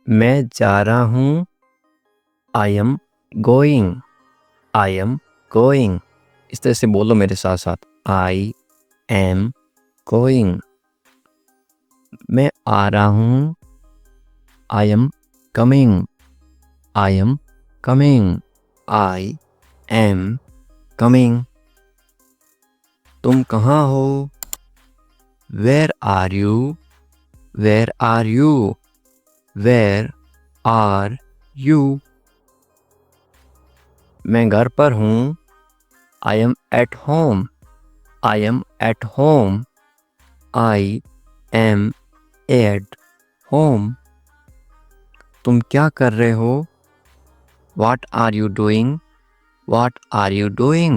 मैं जा रहा हूँ। I am going. I am going. इस तरह से बोलो मेरे साथ साथ। I am going. मैं आ रहा हूँ। I am coming. I am coming. I am coming. तुम कहाँ हो? Where are you? Where are you? Where are you? मैं घर पर हूँ। I am at home. I am at home. I am at home. तुम क्या कर रहे हो? What are you doing? What are you doing?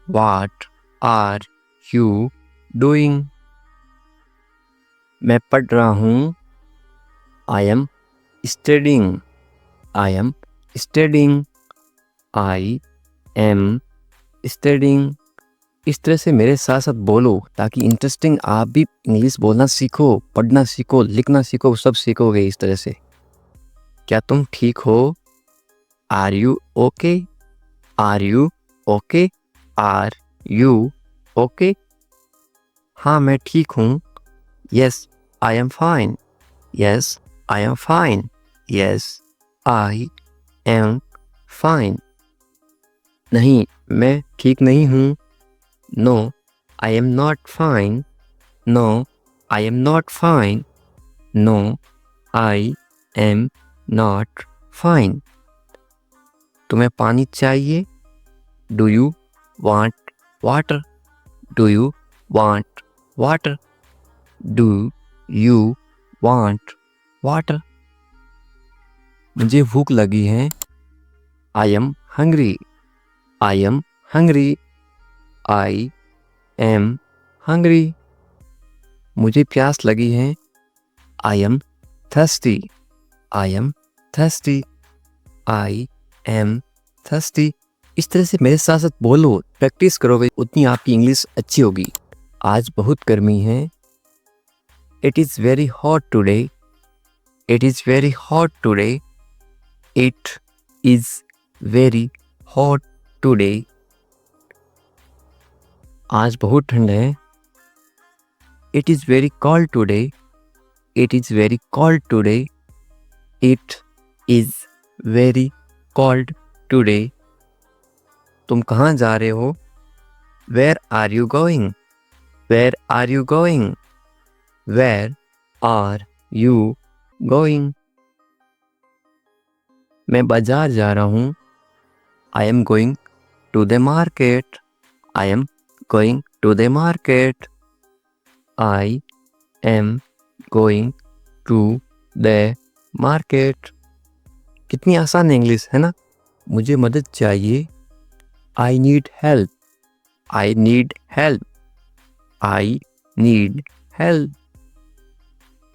What are you doing? मैं पढ़ रहा हूँ। I am studying. I am studying. I am studying. इस तरह से मेरे साथ साथ बोलो ताकि इंटरेस्टिंग आप भी इंग्लिश बोलना सीखो, पढ़ना सीखो, लिखना सीखो, सब सीखोगे इस तरह से। क्या तुम ठीक हो? Are you okay? Are you okay? Are you okay? हाँ मैं ठीक हूँ। Yes, I am fine. Yes, I am fine. Yes, I am fine. नहीं, मैं ठीक नहीं हूँ। No, I am not fine. No, I am not fine. No, I am not fine. तुम्हें पानी चाहिए? Do you want water? Do you want water? Do you want water? मुझे भूख लगी है। I am hungry. I am hungry. I am hungry. मुझे प्यास लगी है। I am thirsty. I am thirsty. I am thirsty. इस तरह से मेरे साथ साथ बोलो, प्रैक्टिस करोगे उतनी आपकी इंग्लिश अच्छी होगी। आज बहुत गर्मी है। It is very hot today. It is very hot today. It is very hot today. आज बहुत ठंड है। It is very cold today. It is very cold today. It is very cold today. तुम कहाँ जा रहे हो? Where are you going? Where are you going? Where are you going? मैं बाजार जा रहा हूँ। I am going to the market. I am going to the market. I am going to the market. कितनी आसान इंग्लिश है ना? मुझे मदद चाहिए। I need help. I need help. I need help.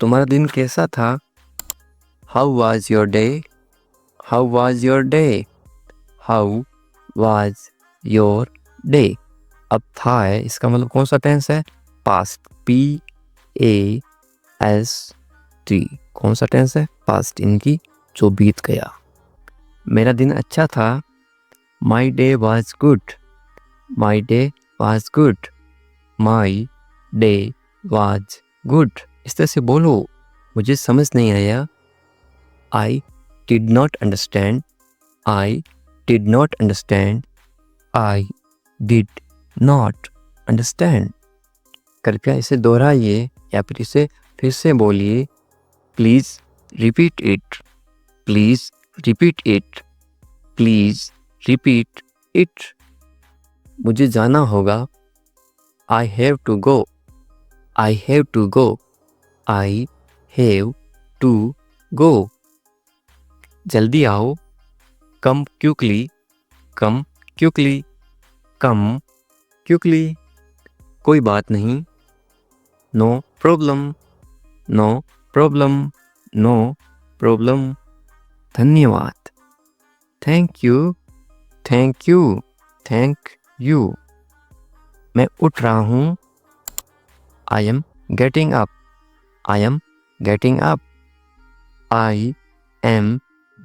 तुम्हारा दिन कैसा था? How was your day? How was your day? How was your day? अब था है, इसका मतलब कौन सा टेंस है? Past. P A S T। कौन सा टेंस है? पास्ट, इनकी जो बीत गया। मेरा दिन अच्छा था। My day was good. My day was good. My day was good. इस तरह से बोलो। मुझे समझ नहीं आया। I did not understand. I did not understand. I did not understand. कृपया इसे दोहराइए या फिर इसे फिर से बोलिए। Please repeat it. Please repeat it. Please repeat it. मुझे जाना होगा। I have to go. I have to go. I have to go. जल्दी आओ। Come quickly. Come quickly. Come quickly. कोई बात नहीं। No problem. No problem. No problem. धन्यवाद। Thank you. Thank you. Thank you. मैं उठ रहा हूँ। I am getting up. I am getting up. I am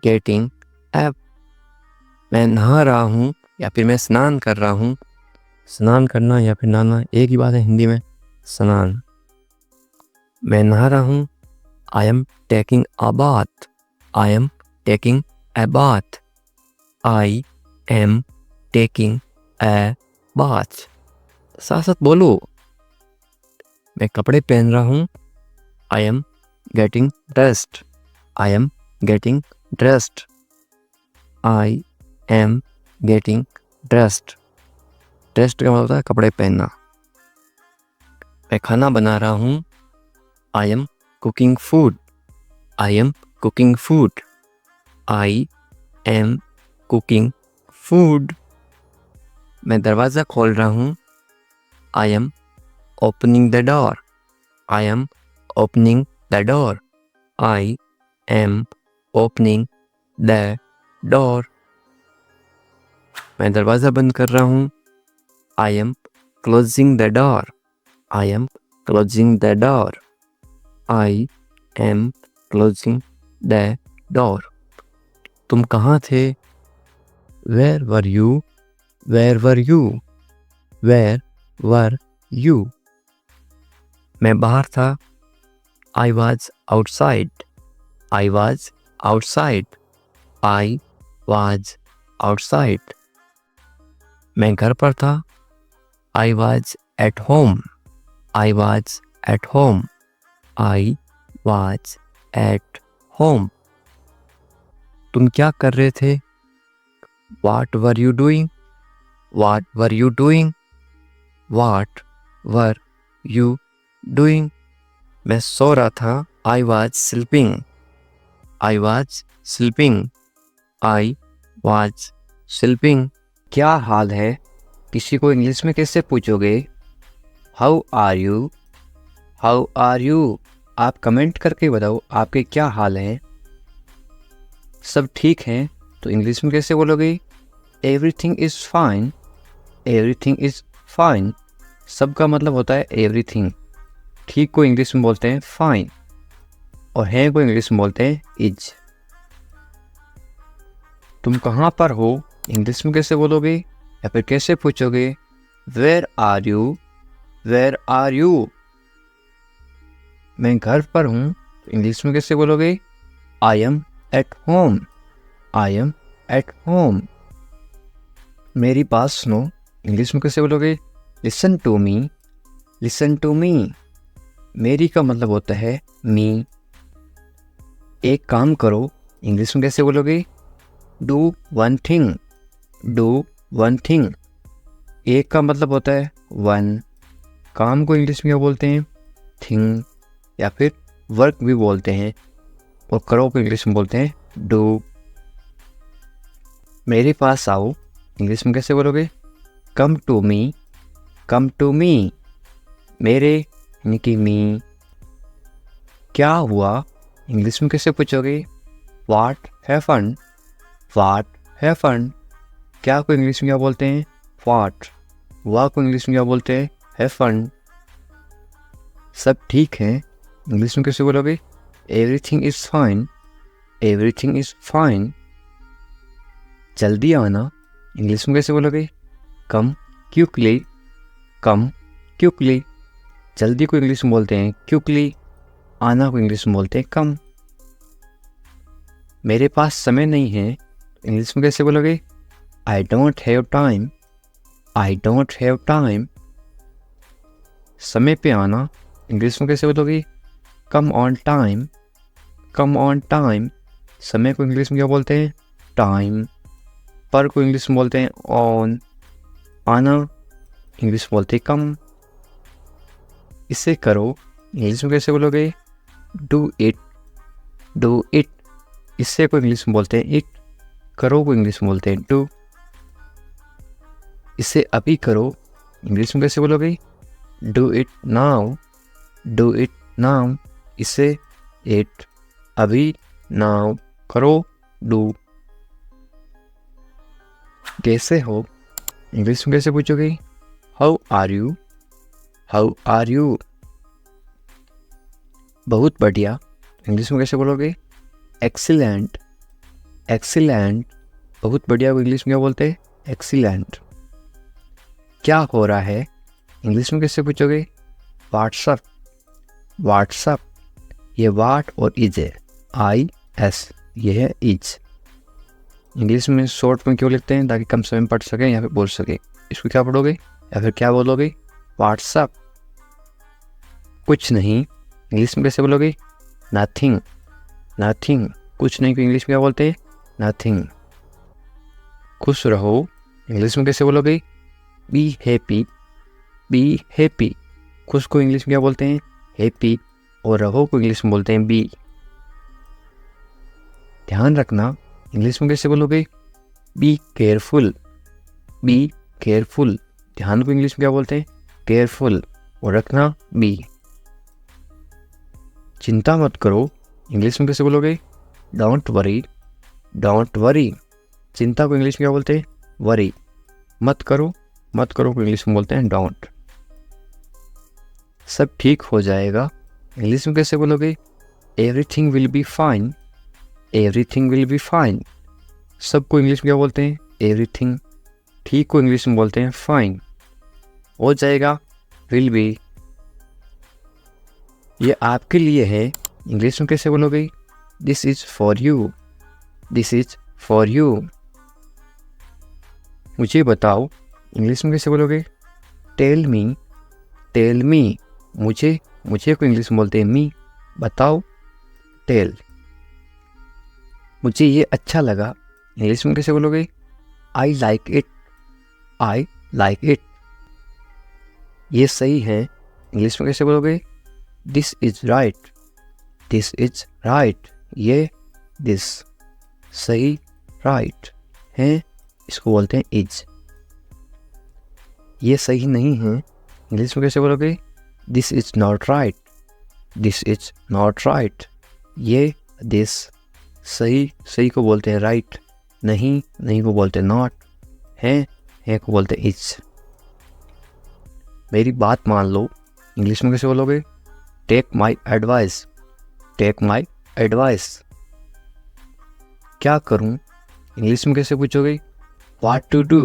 getting up. मैं नहा रहा हूँ या फिर मैं स्नान कर रहा हूँ। स्नान करना या फिर नहाना एक ही बात है हिंदी में, स्नान। मैं नहा रहा हूँ। I am taking a bath. I am taking a bath. I am taking a bath. साथ साथ बोलो। मैं कपड़े पहन रहा हूँ। I am getting dressed. I am getting dressed. I am getting dressed. Dressed का मतलब होता है कपड़े पहनना। मैं खाना बना रहा हूँ। I am cooking food. I am cooking food. I am cooking food. मैं दरवाज़ा खोल रहा हूँ। I am opening the door. I am opening the door. I am opening the door. मैं दरवाज़ा बंद कर रहा हूँ। I am closing the door. I am closing the door. I am closing the door. तुम कहाँ थे? Where were you? Where were you? Where were you? मैं बाहर था। I was outside. I was outside. I was outside. मैं घर पर था। I was at home. I was at home. I was at home. तुम क्या कर रहे थे? What were you doing? What were you doing? What were you doing? मैं सो रहा था। I was sleeping. I was sleeping. I was sleeping. क्या हाल है? किसी को इंग्लिश में कैसे पूछोगे? How are you? How are you? आप कमेंट करके बताओ आपके क्या हाल हैं। सब ठीक हैं तो इंग्लिश में कैसे बोलोगे? Everything is fine. Everything is fine. सब का मतलब होता है एवरीथिंग। ठीक को इंग्लिश में बोलते हैं फाइन और है को इंग्लिश में बोलते हैं इज। तुम कहाँ पर हो? इंग्लिश में कैसे बोलोगे या फिर कैसे पूछोगे? Where are you? Where are you? मैं घर पर हूँ तो इंग्लिश में कैसे बोलोगे? I am at home. I am at home. मेरी बात सुनो। इंग्लिश में कैसे बोलोगे? Listen to me. Listen to me. मेरी का मतलब होता है मी। एक काम करो। इंग्लिश में कैसे बोलोगे? Do one thing. Do one thing. एक का मतलब होता है वन। काम को इंग्लिश में क्या बोलते हैं? थिंग या फिर वर्क भी बोलते हैं। और करो को इंग्लिश में बोलते हैं डू। मेरे पास आओ। इंग्लिश में कैसे बोलोगे? Come to me. Come to me. मेरे यानी कि मी। क्या हुआ? इंग्लिश में कैसे पूछोगे? What happened. What happened. क्या को इंग्लिश में क्या बोलते हैं? व्हाट। हुआ को इंग्लिश में क्या बोलते हैं? हैपेंड। सब ठीक है इंग्लिश में कैसे बोलोगे? Everything is fine. Everything is fine. जल्दी आना। इंग्लिश में कैसे बोलोगे? कम क्विकली। कम क्विकली। जल्दी को इंग्लिश में बोलते हैं क्विकली। आना को इंग्लिश में बोलते हैं कम। मेरे पास समय नहीं है इंग्लिश में कैसे बोलोगे? I don't have time. I don't have time. समय पे आना इंग्लिश में कैसे बोलोगे? Come on time. Come on time. समय को इंग्लिश में क्या बोलते हैं? टाइम। पर को इंग्लिश में बोलते हैं ऑन। आना इंग्लिश में बोलते हैं कम। इसे करो इंग्लिश में कैसे बोलोगे? Do it. Do it. इससे को इंग्लिश में बोलते हैं इट। करो को इंग्लिश में बोलते हैं डू। इसे अभी करो इंग्लिश में कैसे बोलोगे? Do it now. Do it now. इसे इट अभी नाउ करो डू। कैसे हो? इंग्लिश में कैसे पूछोगे? How are you? How are you? बहुत बढ़िया। इंग्लिश में कैसे बोलोगे? एक्सीलेंट, एक्सीलेंट, बहुत बढ़िया को इंग्लिश में क्या बोलते हैं? एक्सीलेंट। क्या हो रहा है इंग्लिश में कैसे पूछोगे? What's up, what's up. ये वाट और इज है, IS, ये है इज। इंग्लिश में शॉर्ट में क्यों लिखते हैं? ताकि कम समय में पढ़ सकें या फिर बोल सकें। इसको क्या पढ़ोगे या फिर क्या बोलोगे? व्हाट्सअप। कुछ नहीं इंग्लिश में कैसे बोलोगे? Nothing, nothing. कुछ नहीं को इंग्लिश में क्या बोलते हैं? नथिंग। खुश रहो इंग्लिश में कैसे बोलोगे? Be happy, be happy. खुश को इंग्लिश में क्या बोलते हैं? हैप्पी। और रहो को इंग्लिश में बोलते हैं बी। ध्यान रखना इंग्लिश में कैसे बोलोगे? Be careful, be careful. ध्यान को इंग्लिश में क्या बोलते हैं? केयरफुल। और रखना बी। चिंता मत करो इंग्लिश में कैसे बोलोगे? Don't worry, don't worry. चिंता को इंग्लिश में क्या बोलते हैं? वरी। मत करो, मत करो को इंग्लिश में बोलते हैं डोंट। सब ठीक हो जाएगा इंग्लिश में कैसे बोलोगे? Everything will be fine, everything will be fine. सबको इंग्लिश में क्या बोलते हैं? एवरीथिंग। ठीक को इंग्लिश में बोलते हैं फाइन। हो जाएगा विल बी। ये आपके लिए है इंग्लिश में कैसे बोलोगे? This is for you, this is for you. मुझे बताओ इंग्लिश में कैसे बोलोगे? Tell me, tell me. मुझे, मुझे को इंग्लिश में बोलते हैं मी। बताओ, टेल। मुझे ये अच्छा लगा इंग्लिश में कैसे बोलोगे? I like it, I like it. ये सही है इंग्लिश में कैसे बोलोगे? This is right, this is right. ये दिस सही राइट है, इसको बोलते हैं इज। ये सही नहीं है इंग्लिश में कैसे बोलोगे? This is not right, this is not right. ये दिस सही, सही को बोलते हैं राइट। नहीं, नहीं को बोलते हैं नॉट। है को बोलते हैं इज। मेरी बात मान लो इंग्लिश में कैसे बोलोगे? Take my advice, take my advice. क्या करूं इंग्लिश में कैसे पूछोगे? What to do,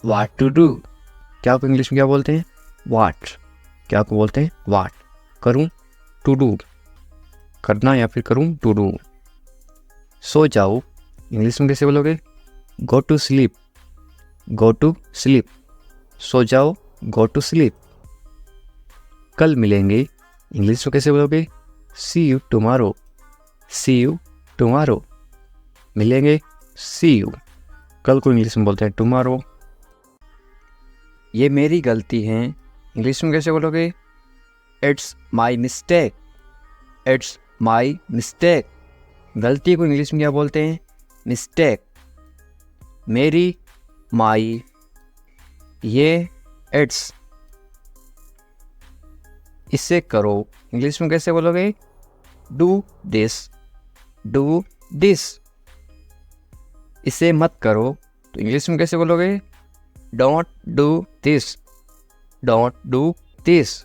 what to do. क्या को इंग्लिश में क्या बोलते हैं? व्हाट। क्या को बोलते हैं? व्हाट। करूं, टू डू, करना या फिर करूं, टू डू। सो जाओ इंग्लिश में कैसे बोलोगे? Go to sleep, go to sleep. सो जाओ, गो टू स्लीप। कल मिलेंगे इंग्लिश में कैसे बोलोगे? See you tomorrow, see you tomorrow. मिलेंगे, सी यू। कल को इंग्लिश में बोलते हैं टुमारो। ये मेरी गलती है इंग्लिश में कैसे बोलोगे? It's my mistake, it's my mistake. गलती को इंग्लिश में क्या बोलते हैं? मिस्टेक। मेरी, माई। ये इट्स। इसे करो इंग्लिश में कैसे बोलोगे? Do this, do this. इसे मत करो तो इंग्लिश में कैसे बोलोगे? Don't do this, don't do this.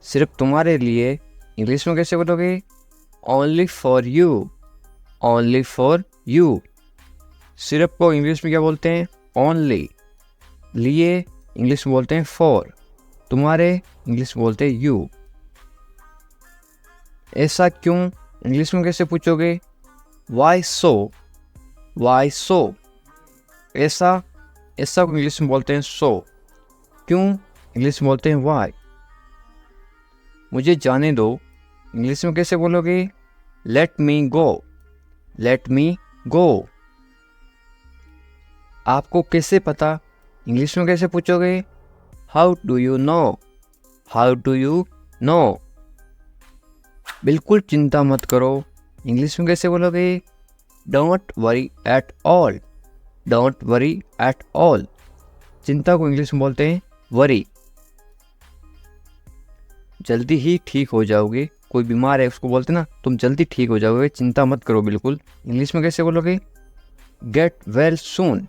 सिर्फ तुम्हारे लिए इंग्लिश में कैसे बोलोगे? Only for you, only for you. सिर्फ को इंग्लिश में क्या बोलते हैं? ओनली। लिए इंग्लिश में बोलते हैं फॉर। तुम्हारे इंग्लिश में बोलते हैं यू। ऐसा क्यों इंग्लिश में कैसे पूछोगे? वाई सो, वाई सो। ऐसा, ऐसा को इंग्लिश में बोलते हैं सो। क्यों इंग्लिश में बोलते हैं वाई। मुझे जाने दो इंग्लिश में कैसे बोलोगे? लेट मी गो, लेट मी गो। आपको कैसे पता इंग्लिश में कैसे पूछोगे? How do you no, how do you no. बिल्कुल चिंता मत करो इंग्लिश में कैसे बोलोगे? Don't worry at all, don't worry at all. चिंता को इंग्लिश में बोलते हैं वरी। जल्दी ही ठीक हो जाओगे। कोई बीमार है उसको बोलते ना तुम जल्दी ठीक हो जाओगे, चिंता मत करो बिल्कुल। इंग्लिश में कैसे बोलोगे? Get well soon,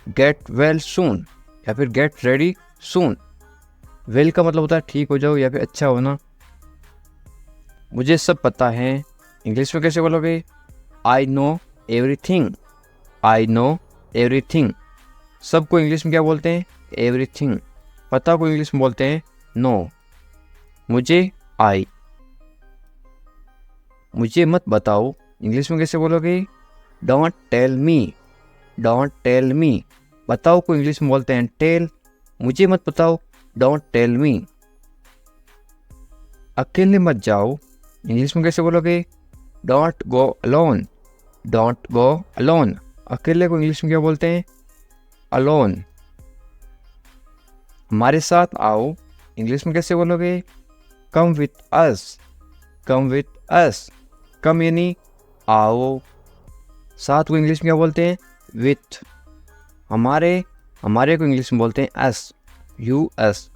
get well soon या फिर गेट रेडी सून। वेल का मतलब होता है ठीक हो जाओ या फिर अच्छा होना। मुझे सब पता है इंग्लिश में कैसे बोलोगे? I know everything, I know everything. सबको इंग्लिश में क्या बोलते हैं? एवरीथिंग। पता को इंग्लिश में बोलते हैं नो। मुझे आई। मुझे मत बताओ, इंग्लिश में कैसे बोलोगे? Don't tell me, don't tell me. बताओ को इंग्लिश में बोलते हैं टेल। मुझे मत बताओ, डोंट टेल मी। अकेले मत जाओ, इंग्लिश में कैसे बोलोगे? Don't go alone, don't go alone. अकेले को इंग्लिश में क्या बोलते हैं? अलोन। हमारे साथ आओ, इंग्लिश में कैसे बोलोगे? Come with us, come with us. कम यानी आओ, साथ को इंग्लिश में क्या बोलते हैं? विथ। हमारे को इंग्लिश में बोलते हैं अस, यू अस।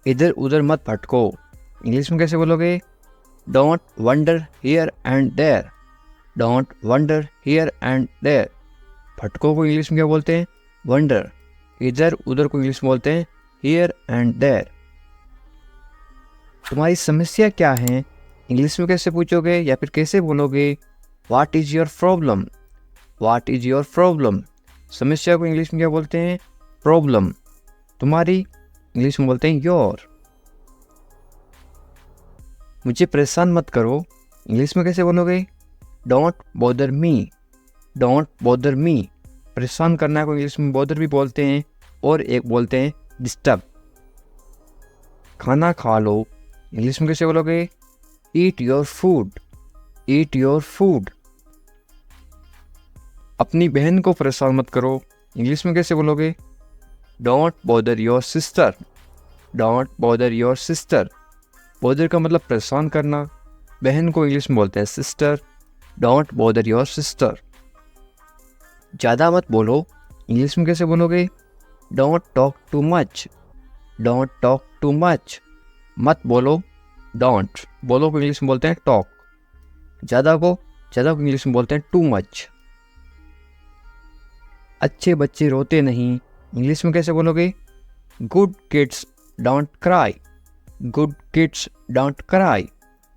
इधर उधर मत भटको, इंग्लिश में कैसे बोलोगे? Don't wander here and there, don't wander here and there. भटको को इंग्लिश में क्या बोलते हैं? वंडर। इधर उधर को इंग्लिश में बोलते हैं हियर एंड देयर। तुम्हारी समस्या क्या है, इंग्लिश में कैसे पूछोगे या फिर कैसे बोलोगे? What is your problem, what is your problem. समस्या को इंग्लिश में क्या बोलते हैं? प्रॉब्लम। तुम्हारी इंग्लिश में बोलते हैं योर। मुझे परेशान मत करो, इंग्लिश में कैसे बोलोगे? Don't bother me, don't bother me. परेशान करना को इंग्लिश में बॉदर भी बोलते हैं और एक बोलते हैं डिस्टर्ब। खाना खा लो, इंग्लिश में कैसे बोलोगे? Eat your food, eat your food. अपनी बहन को परेशान मत करो, इंग्लिश में कैसे बोलोगे? Don't bother your sister, don't bother your sister. Bother का मतलब परेशान करना। बहन को इंग्लिश में बोलते हैं sister, don't bother your sister. ज़्यादा मत बोलो, इंग्लिश में कैसे बोलोगे? Don't talk too much, don't talk too much. मत बोलो, डोंट। बोलो को इंग्लिश में बोलते हैं टॉक। ज़्यादा को इंग्लिश में बोलते हैं टू मच। अच्छे बच्चे रोते नहीं, इंग्लिश में कैसे बोलोगे? Good kids don't cry, good kids don't cry.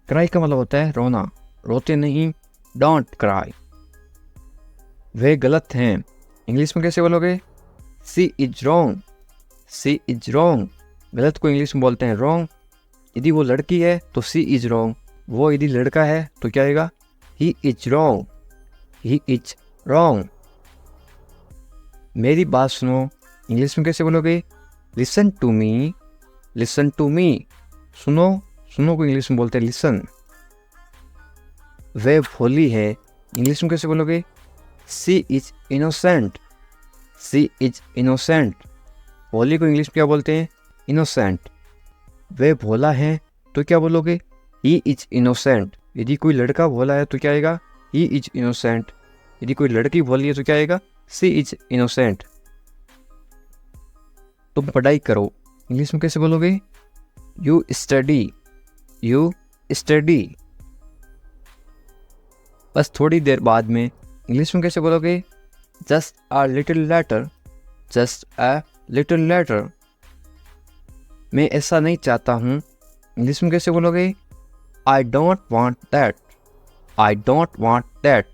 Cry का मतलब होता है रोना, रोते नहीं, डोंट क्राई। वे गलत हैं, इंग्लिश में कैसे बोलोगे? She is wrong, she is wrong. गलत को इंग्लिश में बोलते हैं रॉन्ग। यदि वो लड़की है तो सी इज रॉन्ग, वो यदि लड़का है तो क्या आएगा? He is wrong, he is wrong. मेरी बात सुनो, इंग्लिश में कैसे बोलोगे? Listen to me, listen to me. सुनो, सुनो को इंग्लिश में बोलते हैं लिसन। वे भोली है, इंग्लिश में कैसे बोलोगे? She is innocent, she is innocent. भोली को इंग्लिश में क्या बोलते हैं? इनोसेंट। वे भोला है तो क्या बोलोगे? He is innocent. यदि कोई लड़का भोला है तो क्या आएगा? He is innocent. यदि कोई लड़की भोली है तो क्या आएगा? सी इज इनोसेंट। तुम पढ़ाई करो, इंग्लिश में कैसे बोलोगे? You study, you study. बस थोड़ी देर बाद में, इंग्लिश में कैसे बोलोगे? Just a little letter, just a little letter. मैं ऐसा नहीं चाहता हूँ, इंग्लिश में कैसे बोलोगे? I don't want that, I don't want that.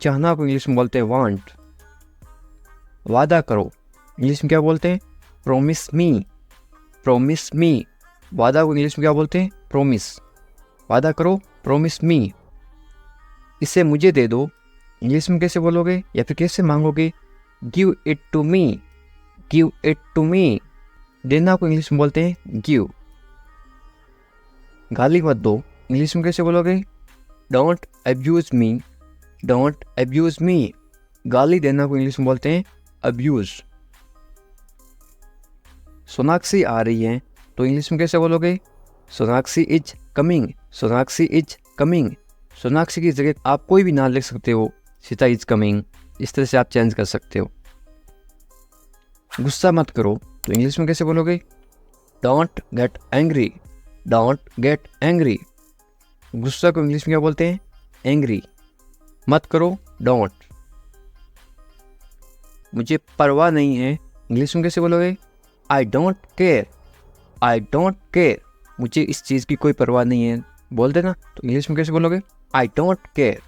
चाहना को इंग्लिश में बोलते हैं वांट। वादा करो, इंग्लिश में क्या बोलते हैं? प्रोमिस मी, प्रोमिस मी। वादा को इंग्लिश में क्या बोलते हैं? प्रोमिस। वादा करो, प्रोमिस मी। इसे मुझे दे दो, इंग्लिश में कैसे बोलोगे या फिर कैसे मांगोगे? Give it to me, give it to me. देना को इंग्लिश में बोलते हैं गिव। गाली मत दो, इंग्लिश में कैसे बोलोगे? Don't abuse me, don't abuse me. गाली देना को इंग्लिश में बोलते हैं अब्यूज। सोनाक्षी आ रही है तो इंग्लिश में कैसे बोलोगे? Sonakshi is coming, Sonakshi is coming. Sonakshi की जगह आप कोई भी नाम लिख सकते हो, सीता इज कमिंग, इस तरह से आप चेंज कर सकते हो। गुस्सा मत करो तो इंग्लिश में कैसे बोलोगे? Don't get angry, don't get angry. गुस्सा को इंग्लिश में क्या बोलते हैं? एंग्री। मत करो, डोंट। मुझे परवाह नहीं है, इंग्लिश में कैसे बोलोगे? I don't care, I don't care. मुझे इस चीज़ की कोई परवाह नहीं है, बोलते ना, तो इंग्लिश में कैसे बोलोगे? I don't care.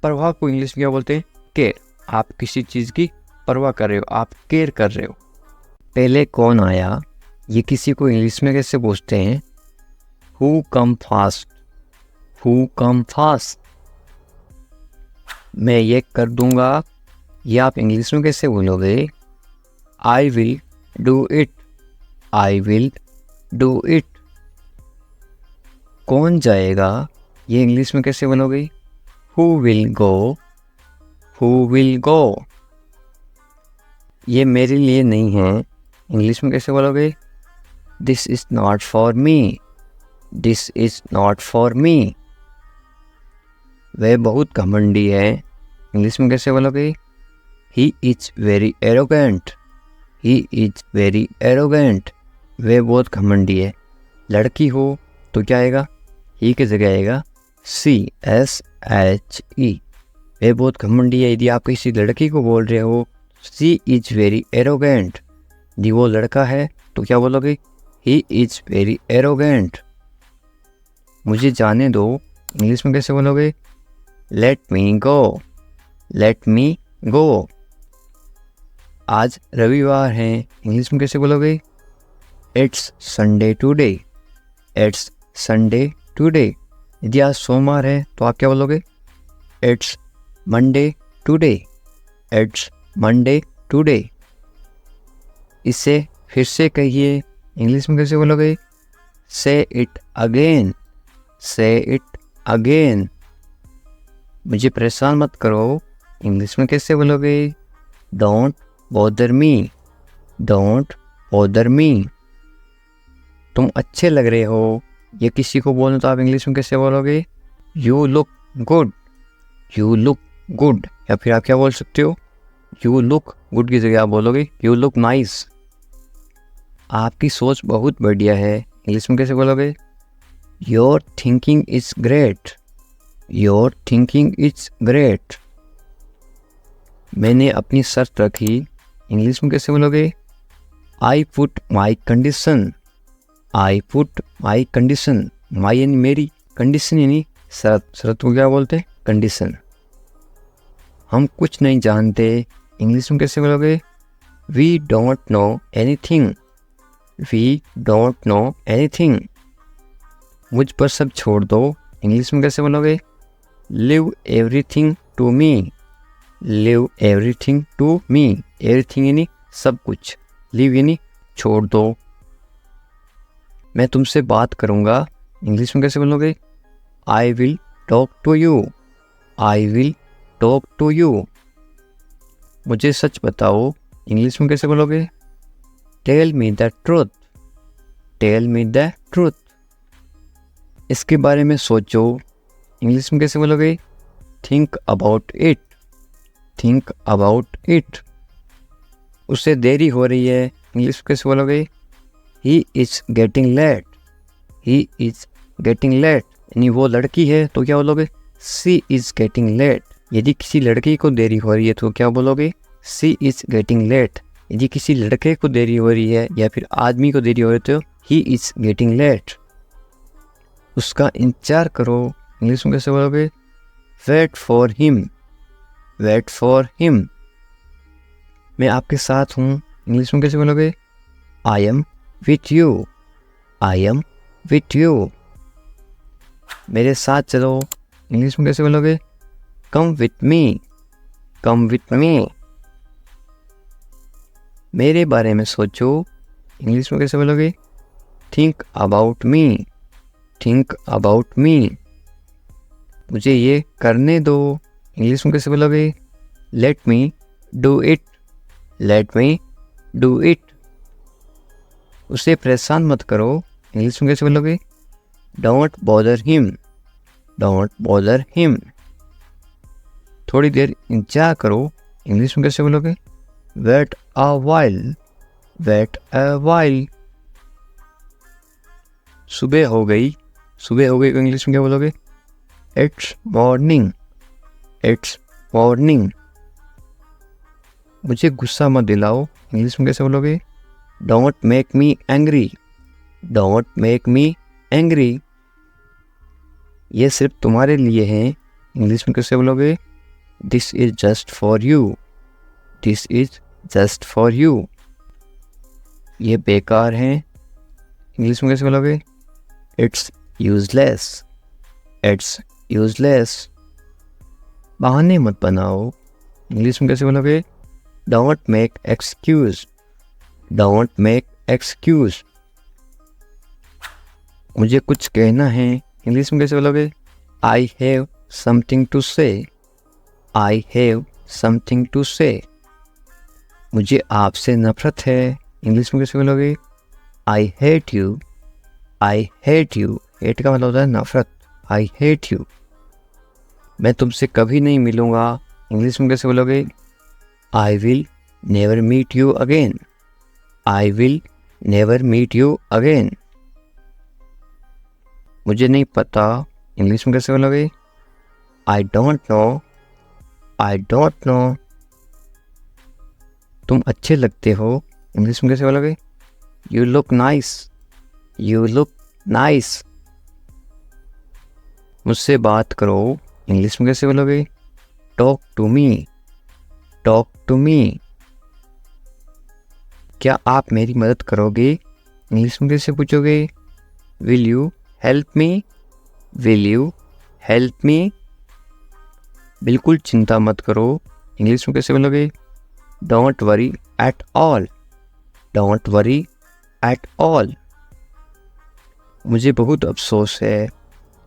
परवाह को इंग्लिश में क्या बोलते हैं? केयर। आप किसी चीज़ की परवाह कर रहे हो, आप केयर कर रहे हो। पहले कौन आया, ये किसी को इंग्लिश में कैसे पूछते हैं? Who come fast, who come fast. मैं ये कर दूंगा, ये आप इंग्लिश में कैसे बोलोगे? I will do it, I will do it. कौन जाएगा, ये इंग्लिश में कैसे बोलोगे? Who will go, who will go. ये मेरे लिए नहीं है, इंग्लिश में कैसे बोलोगे? This is not for me, this is not for me. वह बहुत घमंडी है, इंग्लिश में कैसे बोलोगे? He is very arrogant, he is very arrogant. वह बहुत घमंडी है। लड़की हो तो क्या आएगा? ही की जगह आएगा CSHE। वह बहुत घमंडी है। यदि आप किसी लड़की को बोल रहे हो शी इज वेरी एरोगेंट, यदि वो लड़का है तो क्या बोलोगे? He is very arrogant. मुझे जाने दो, इंग्लिश में कैसे बोलोगे? लेट मी गो, लेट मी गो। आज रविवार है, इंग्लिश में कैसे बोलोगे? It's Sunday today, it's Sunday today. यदि आज सोमवार है तो आप क्या बोलोगे? It's Monday today, it's Monday today. इसे फिर से कहिए, इंग्लिश में कैसे बोलोगे? से इट अगेन, से इट अगेन। मुझे परेशान मत करो, इंग्लिश में कैसे बोलोगे? Don't bother me, don't bother me. तुम अच्छे लग रहे हो, ये किसी को बोलना तो आप इंग्लिश में कैसे बोलोगे? You look good, you look good. या फिर आप क्या बोल सकते हो? यू लुक गुड की जगह आप बोलोगे यू लुक नाइस। आपकी सोच बहुत बढ़िया है, इंग्लिश में कैसे बोलोगे? Your thinking is great, your thinking is great. मैंने अपनी शर्त रखी, इंग्लिश में कैसे बोलोगे? I put my condition, I put my condition. My यानी मेरी, कंडीशन यानी शर्त। शर्त को क्या बोलते हैं? कंडीशन। हम कुछ नहीं जानते, इंग्लिश में कैसे बोलोगे? We don't know anything, we don't know anything. मुझ पर सब छोड़ दो, इंग्लिश में कैसे बोलोगे? Leave everything to me, leave everything to me. Everything यानी सब कुछ, लिव यानी छोड़ दो। मैं तुमसे बात करूँगा, इंग्लिश में कैसे बोलोगे? I will talk to you, I will talk to you. मुझे सच बताओ, इंग्लिश में कैसे बोलोगे? Tell me the truth, tell me the truth. इसके बारे में सोचो, इंग्लिश में कैसे बोलोगे? Think about it, think about it. उससे देरी हो रही है, इंग्लिश में कैसे बोलोगे? He is getting late, he is getting late. यानी वो लड़की है तो क्या बोलोगे? She is getting late. यदि किसी लड़की को देरी हो रही है तो क्या बोलोगे? She is getting late. यदि किसी लड़के को देरी हो रही है या फिर आदमी को देरी हो रही है तो ही इज गेटिंग लेट। उसका इंतजार करो, इंग्लिश में कैसे बोलोगे? Wait for him, wait for him. मैं आपके साथ हूँ, इंग्लिश में कैसे बोलोगे? I am with you, I am with you. मेरे साथ चलो, इंग्लिश में कैसे बोलोगे? Come with me, come with me. मेरे बारे में सोचो, इंग्लिश में कैसे बोलोगे? Think about me, think about me. मुझे ये करने दो, इंग्लिश में कैसे बोलोगे? Let me do it, let me do it. उसे परेशान मत करो, इंग्लिश में कैसे बोलोगे? Don't bother him, don't bother him. थोड़ी देर इंतजार करो, इंग्लिश में कैसे बोलोगे? Wait a while, wait a while. सुबह हो गई, सुबह हो गई को इंग्लिश में क्या बोलोगे? It's morning, it's morning. मुझे गुस्सा मत दिलाओ, इंग्लिश में कैसे बोलोगे? Don't make me angry, don't make me angry. ये सिर्फ तुम्हारे लिए है, इंग्लिश में कैसे बोलोगे? This is just for you, this is just for you. ये बेकार है, इंग्लिश में कैसे बोलोगे? It's useless, it's useless. बहाने मत बनाओ, इंग्लिश में कैसे बोलोगे? Don't make excuse, don't make excuse. मुझे कुछ कहना है, इंग्लिश में कैसे बोलोगे? आई हैव समथिंग टू से, आई हैव समथिंग टू से। मुझे आपसे नफरत है, इंग्लिश में कैसे बोलोगे? I hate you, I hate you. Hate का मतलब होता है नफरत, आई हेट यू। मैं तुमसे कभी नहीं मिलूँगा, इंग्लिश में कैसे बोलोगे? I will never meet you again, I will never meet you again. मुझे नहीं पता, इंग्लिश में कैसे बोलोगे? I don't know, I don't know. तुम अच्छे लगते हो, इंग्लिश में कैसे बोलोगे? You look nice, you look nice. मुझसे बात करो, इंग्लिश में कैसे बोलोगे? Talk to me, talk to me. क्या आप मेरी मदद करोगे, इंग्लिश में कैसे पूछोगे? Will you help me, will you help मी। बिल्कुल चिंता मत करो, इंग्लिश में कैसे बोलोगे? Don't worry at all, don't worry at all. मुझे बहुत अफसोस है,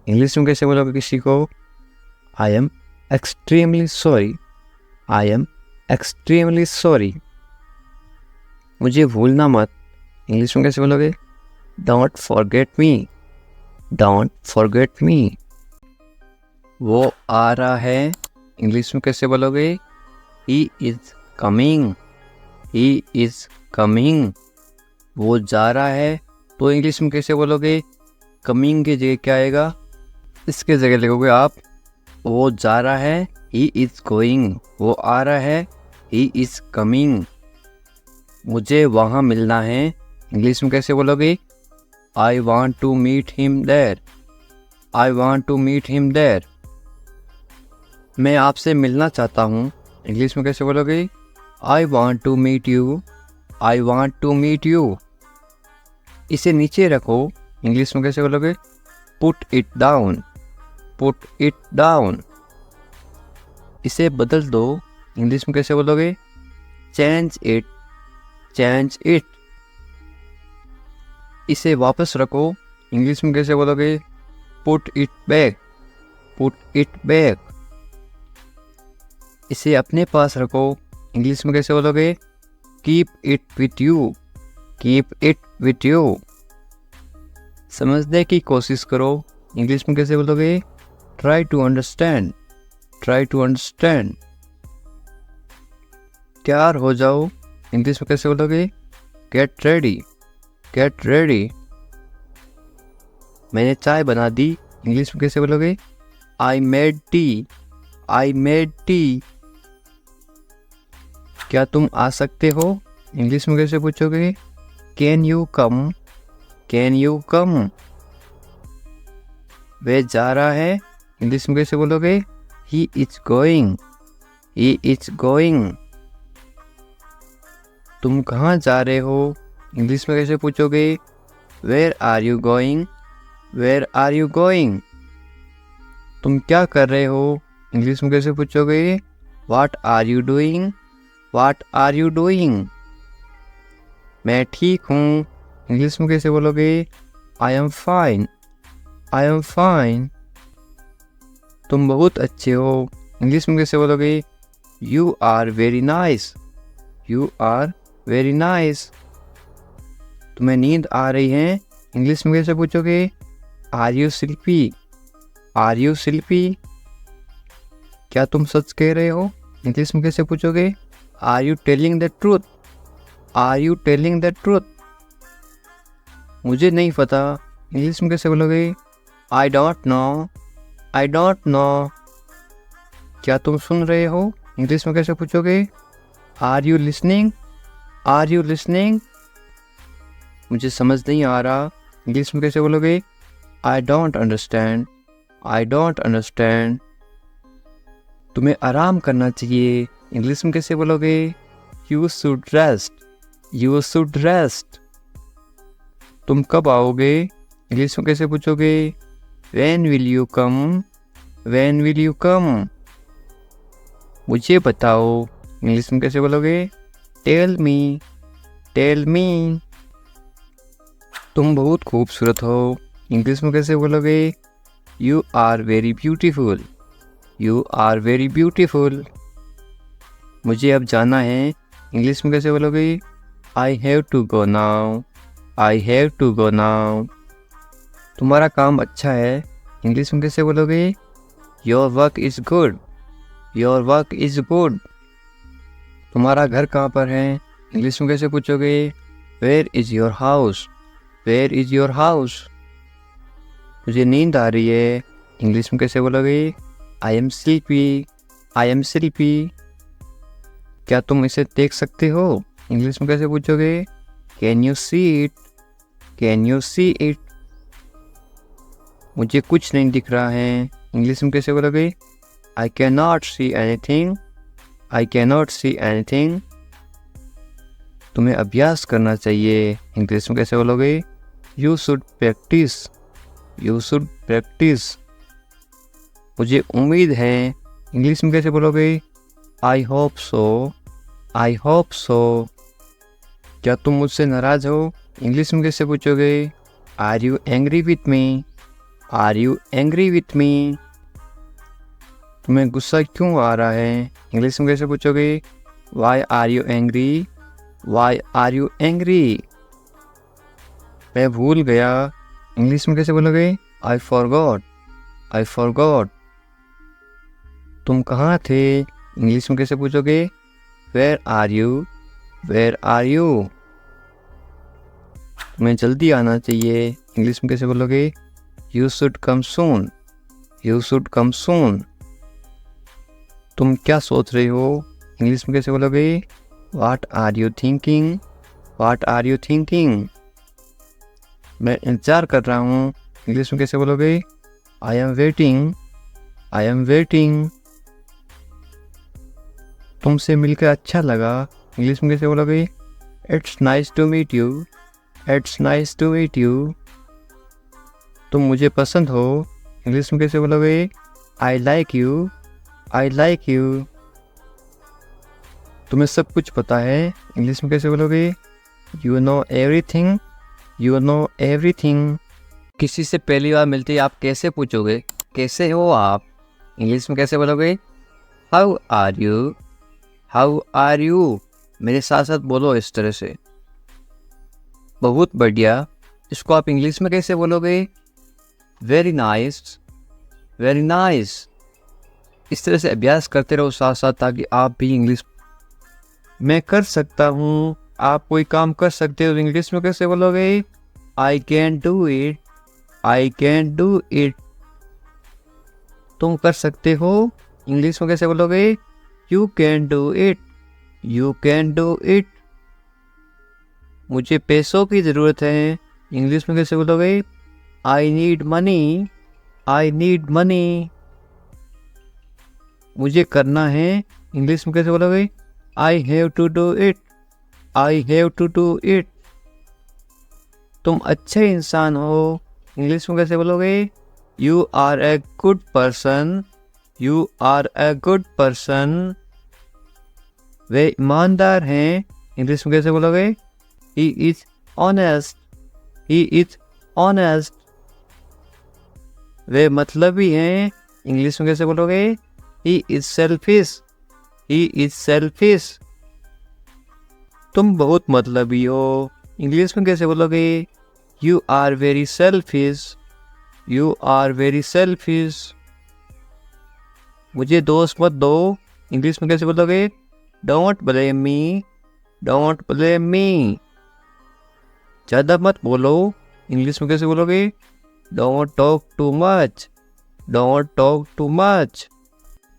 इंग्लिश में कैसे बोलोगे किसी को? I am extremely sorry, I am extremely sorry. मुझे भूलना मत, इंग्लिश में कैसे बोलोगे? Don't forget me, don't forget me. वो आ रहा है, इंग्लिश में कैसे बोलोगे? He is coming, he is coming. वो जा रहा है, तो इंग्लिश में कैसे बोलोगे? कमिंग की जगह क्या आएगा? इसके जगह लिखोगे आप वो जा रहा है, ही इज गोइंग। वो आ रहा है, ही इज कमिंग। मुझे वहाँ मिलना है, इंग्लिश में कैसे बोलोगे? I want to meet him there, I want to meet him there. मैं आपसे मिलना चाहता हूँ, इंग्लिश में कैसे बोलोगे? I want to meet you, I want to meet you. इसे नीचे रखो, इंग्लिश में कैसे बोलोगे? Put it down, put it down. इसे बदल दो, इंग्लिश में कैसे बोलोगे? Change it, change it. इसे वापस रखो, इंग्लिश में कैसे बोलोगे? Put it back, put it back. इसे अपने पास रखो, इंग्लिश में कैसे बोलोगे? Keep it with you, keep it with you. समझने की कोशिश करो, इंग्लिश में कैसे बोलोगे? Try to understand, try to understand. तैयार हो जाओ, इंग्लिश में कैसे बोलोगे? Get ready, get ready. मैंने चाय बना दी, इंग्लिश में कैसे बोलोगे? I made tea, I made tea. क्या तुम आ सकते हो, इंग्लिश में कैसे पूछोगे? Can you come, can you come. वह जा रहा है, इंग्लिश में कैसे बोलोगे? He is going, he is going. तुम कहाँ जा रहे हो, इंग्लिश में कैसे पूछोगे? Where are you going, where are you going. तुम क्या कर रहे हो, इंग्लिश में कैसे पूछोगे? What are you doing, what are you doing. मैं ठीक हूँ, इंग्लिश में कैसे बोलोगे? I am fine, I am fine. तुम बहुत अच्छे हो, इंग्लिश में कैसे बोलोगे? You are very nice, you are very nice. तुम्हें नींद आ रही है, इंग्लिश में कैसे पूछोगे? Are you sleepy, are you sleepy. क्या तुम सच कह रहे हो, इंग्लिश में कैसे पूछोगे? Are you telling the truth, are you telling the truth. मुझे नहीं पता, इंग्लिश में कैसे बोलोगे? I don't know, I don't know. क्या तुम सुन रहे हो, इंग्लिश में कैसे पूछोगे? Are you listening, are you listening. मुझे समझ नहीं आ रहा, इंग्लिश में कैसे बोलोगे? I don't understand, I don't understand. तुम्हें आराम करना चाहिए, इंग्लिश में कैसे बोलोगे? You should rest, you should rest. तुम कब आओगे? इंग्लिश में कैसे पूछोगे? When will you come, when will you come. मुझे बताओ, इंग्लिश में कैसे बोलोगे? Tell me, tell me. तुम बहुत खूबसूरत हो, इंग्लिश में कैसे बोलोगे? You are very beautiful, you are very beautiful. मुझे अब जाना है, इंग्लिश में कैसे बोलोगे? I have to go now, I have to go now. तुम्हारा काम अच्छा है, इंग्लिश में कैसे बोलोगे? Your work is good, your work is good. तुम्हारा घर कहाँ पर है, इंग्लिश में कैसे पूछोगे? Where is your house, where is your house. मुझे नींद आ रही है, इंग्लिश में कैसे बोलोगे? I am sleepy, I am sleepy. क्या तुम इसे देख सकते हो, इंग्लिश में कैसे पूछोगे? Can you see it, can you see it. मुझे कुछ नहीं दिख रहा है, इंग्लिश में कैसे बोलोगे? I can not see anything, I can not any anything. तुम्हें अभ्यास करना चाहिए, इंग्लिश में कैसे बोलोगे? You should practise, you should practise. मुझे उम्मीद है, इंग्लिश में कैसे बोलोगे? I hope so, I hope so. क्या तुम मुझसे नाराज़ हो, इंग्लिश में कैसे पूछोगे? Are you angry with me, are you angry with me. तुम्हें गुस्सा क्यों आ रहा है, इंग्लिश में कैसे पूछोगे? Why are you angry, why are you angry. मैं भूल गया, इंग्लिश में कैसे बोलोगे? I forgot, I forgot. तुम कहाँ थे, इंग्लिश में कैसे पूछोगे? Where are you, where are you. तुम्हें जल्दी आना चाहिए, इंग्लिश में कैसे बोलोगे? You should come soon, you should come soon. तुम क्या सोच रहे हो, इंग्लिश में कैसे बोलोगे? What are you thinking, what are you thinking. मैं इंतज़ार कर रहा हूँ, इंग्लिश में कैसे बोलोगे? I am waiting, I am waiting. तुमसे मिलकर अच्छा लगा, इंग्लिश में कैसे बोलोगे? It's nice to meet you, it's nice to meet you. तुम मुझे पसंद हो, इंग्लिश में कैसे बोलोगे? I like you, I like you. तुम्हें सब कुछ पता है, इंग्लिश में कैसे बोलोगे? You know everything, you know everything. किसी से पहली बार मिलते ही आप कैसे पूछोगे? कैसे हो आप, इंग्लिश में कैसे बोलोगे? How are you, how are you. मेरे साथ साथ बोलो इस तरह से। बहुत बढ़िया। इसको आप इंग्लिश में कैसे बोलोगे? Very nice, very nice. इस तरह से अभ्यास करते रहो साथ साथ, ताकि आप भी इंग्लिश। मैं कर सकता हूँ, आप कोई काम कर सकते हो, इंग्लिश में कैसे बोलोगे? I can do it, I can do it. तुम कर सकते हो, इंग्लिश में कैसे बोलोगे? You can do it, you can do it. मुझे पैसों की ज़रूरत है, इंग्लिश में कैसे बोलोगे? I need money, I need money. मुझे करना है, इंग्लिश में कैसे बोलोगे? I have to do it, I have to do it. तुम अच्छे इंसान हो, इंग्लिश में कैसे बोलोगे? You are a good person, you are a good person. वे ईमानदार हैं, इंग्लिश में कैसे बोलोगे? He is honest, he is honest. वे मतलबी हैं, इंग्लिश में कैसे बोलोगे? He is selfish, he is selfish. तुम बहुत मतलबी हो, इंग्लिश में कैसे बोलोगे? You are very selfish, you are very selfish. मुझे दोस्त मत दो, इंग्लिश में कैसे बोलोगे? Don't blame me, don't blame me. ज़्यादा मत बोलो, इंग्लिश में कैसे बोलोगे? Don't talk too much, don't talk too much.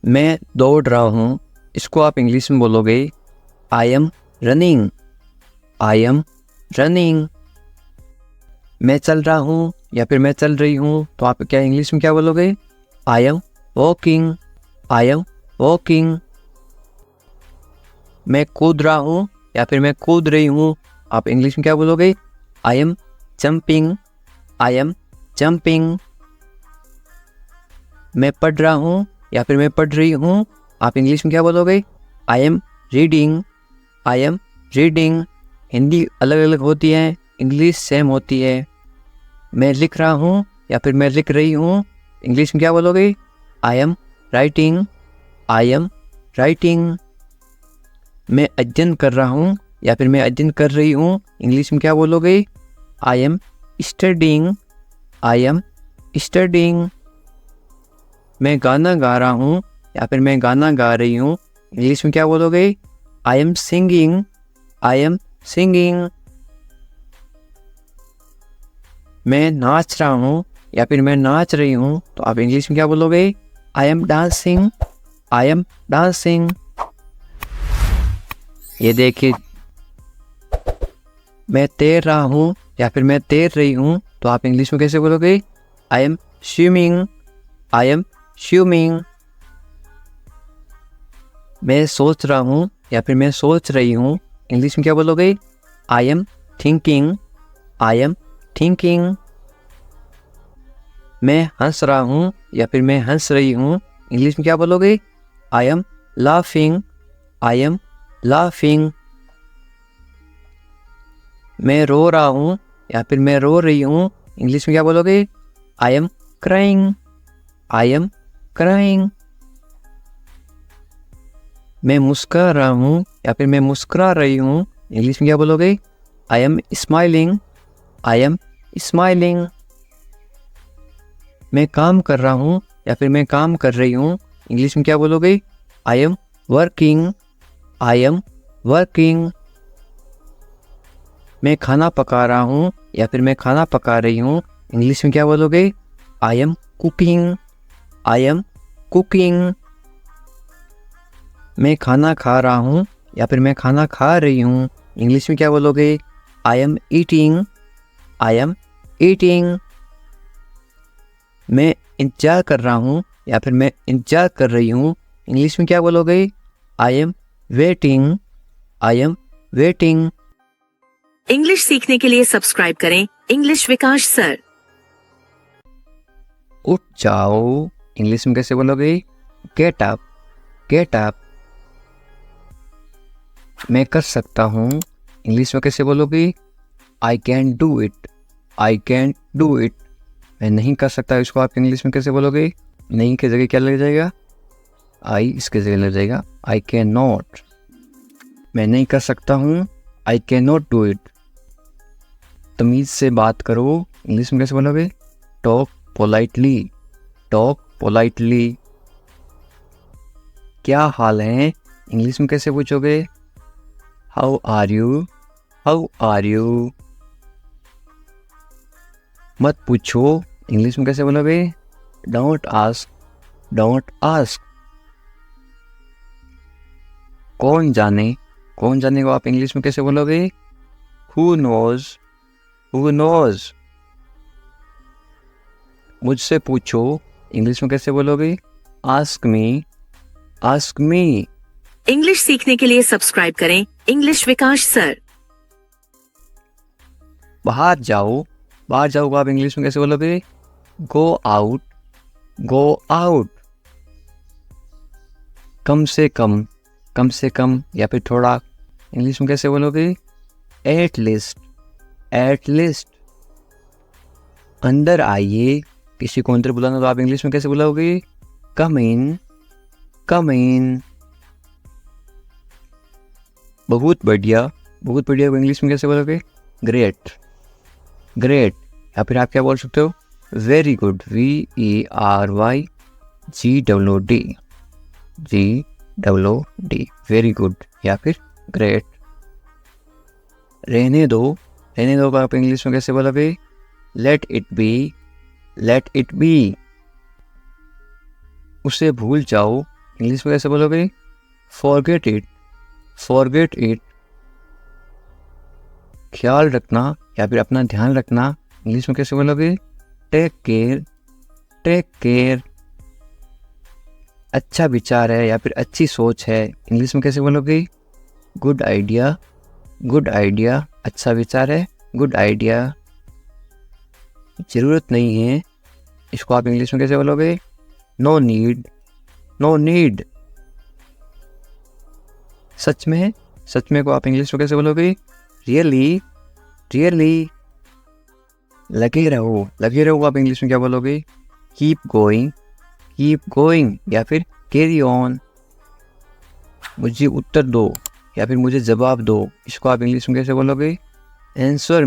मैं दौड़ रहा हूँ, इसको आप इंग्लिश में बोलोगे? I am running, I am running. मैं चल रहा हूँ या फिर मैं चल रही हूँ, तो आप क्या इंग्लिश में क्या बोलोगे? I am walking. I am walking. मैं कूद रहा हूँ या फिर मैं कूद रही हूँ, आप इंग्लिश में क्या बोलोगे? I am jumping. I am jumping. मैं पढ़ रहा हूँ या फिर मैं पढ़ रही हूँ, आप इंग्लिश में क्या बोलोगे? I am reading. I am reading. Hindi अलग अलग होती है, इंग्लिश सेम होती है। मैं लिख रहा हूँ या फिर मैं लिख रही हूँ, इंग्लिश में क्या बोलोगे? I am writing. I am writing. मैं अध्ययन कर रहा हूँ या फिर मैं अध्ययन कर रही हूँ, इंग्लिश में क्या बोलोगे? I am studying. I am studying. मैं गाना गा रहा हूँ या फिर मैं गाना गा रही हूँ, इंग्लिश में क्या बोलोगे? I am singing. I am singing. मैं नाच रहा हूँ या फिर मैं नाच रही हूँ, तो आप इंग्लिश में क्या बोलोगे? I am dancing. I am dancing. ये देखिए, मैं तैर रहा हूँ या फिर मैं तैर रही हूँ, तो आप इंग्लिश में कैसे बोलोगे? I am swimming. I am swimming. मैं सोच रहा हूँ या फिर मैं सोच रही हूँ, इंग्लिश में क्या बोलोगे? I am thinking. I am thinking. मैं हंस रहा हूँ या फिर मैं हंस रही हूँ, इंग्लिश में क्या बोलोगे? I am laughing. I am laughing. मैं रो रहा हूँ या फिर मैं रो रही हूँ, इंग्लिश में क्या बोलोगे? I am crying. I am crying. मैं मुस्कुरा रहा हूँ या फिर मैं मुस्कुरा रही हूँ, इंग्लिश में क्या बोलोगे? I am smiling. I am smiling. मैं काम कर रहा हूँ या फिर मैं काम कर रही हूँ, इंग्लिश में क्या बोलोगे? I am working. I am working. मैं खाना पका रहा हूँ या फिर मैं खाना पका रही हूँ, इंग्लिश में क्या बोलोगे? I am cooking. I am cooking. मैं खाना खा रहा हूँ या फिर मैं खाना खा रही हूँ, इंग्लिश में क्या बोलोगे? I am eating. I am eating. मैं इंतजार कर रहा हूँ या फिर मैं इंतजार कर रही हूँ, इंग्लिश में क्या बोलोगे? I am waiting. I am waiting. English सीखने के लिए सब्सक्राइब करें इंग्लिश विकास सर। उठ जाओ, इंग्लिश में कैसे बोलोगे? Get up. Get up. मैं कर सकता हूँ, इंग्लिश में कैसे बोलोगे? I can do it. I can do it. मैं नहीं कर सकता, इसको आप इंग्लिश में कैसे बोलोगे? नहीं की जगह क्या लग जाएगा? आई इसके जगह लग जाएगा आई कैन नॉट. मैं नहीं कर सकता हूँ, I can not do it. तमीज़ से बात करो, इंग्लिश में कैसे बोलोगे? Talk politely. Talk politely. क्या हाल है, इंग्लिश में कैसे पूछोगे? How are you. How are you. मत पूछो, इंग्लिश में कैसे बोलोगे? Don't ask. Don't ask. कौन जाने. कौन जाने को आप इंग्लिश में कैसे बोलोगे? Who knows. Who knows. मुझसे पूछो, इंग्लिश में कैसे बोलोगे? Ask me. Ask me. English सीखने के लिए सब्सक्राइब करें इंग्लिश विकास सर। बाहर जाओ. बाहर जाओ को आप इंग्लिश में कैसे बोलोगे? Go out. Go out. कम से कम. कम से कम या फिर थोड़ा, इंग्लिश में कैसे बोलोगे? At least. At least. अंदर आइए, किसी को अंदर बुलाना तो आप इंग्लिश में कैसे बुलाओगे? कम इन. कम इन. बहुत बढ़िया. बहुत बढ़िया को इंग्लिश में कैसे बोलोगे? ग्रेट. ग्रेट. या फिर आप क्या बोल सकते हो? Very good. VERYGWD. GWD. Very good या फिर ग्रेट. रहने दो. रहने दो को आप इंग्लिश में कैसे बोलोगे? Let it be. Let it be. उसे भूल जाओ, इंग्लिश में कैसे बोलोगे? Forget it. Forget it. ख्याल रखना या फिर अपना ध्यान रखना, इंग्लिश में कैसे बोलोगे? Take care. Take care. अच्छा विचार है या फिर अच्छी सोच है, इंग्लिश में कैसे बोलोगे? Good idea, good idea. अच्छा विचार है, गुड आइडिया। ज़रूरत नहीं है, इसको आप इंग्लिश में कैसे बोलोगे? No need, no need. सच में, सच में को आप इंग्लिश में कैसे बोलोगे? Really, really. लगे रहो, लगे रहो आप इंग्लिश में क्या बोलोगे? कीप गोइंग या फिर कैरी ऑन। मुझे उत्तर दो या फिर मुझे जवाब दो, इसको आप इंग्लिश में कैसे बोलोगे? आंसर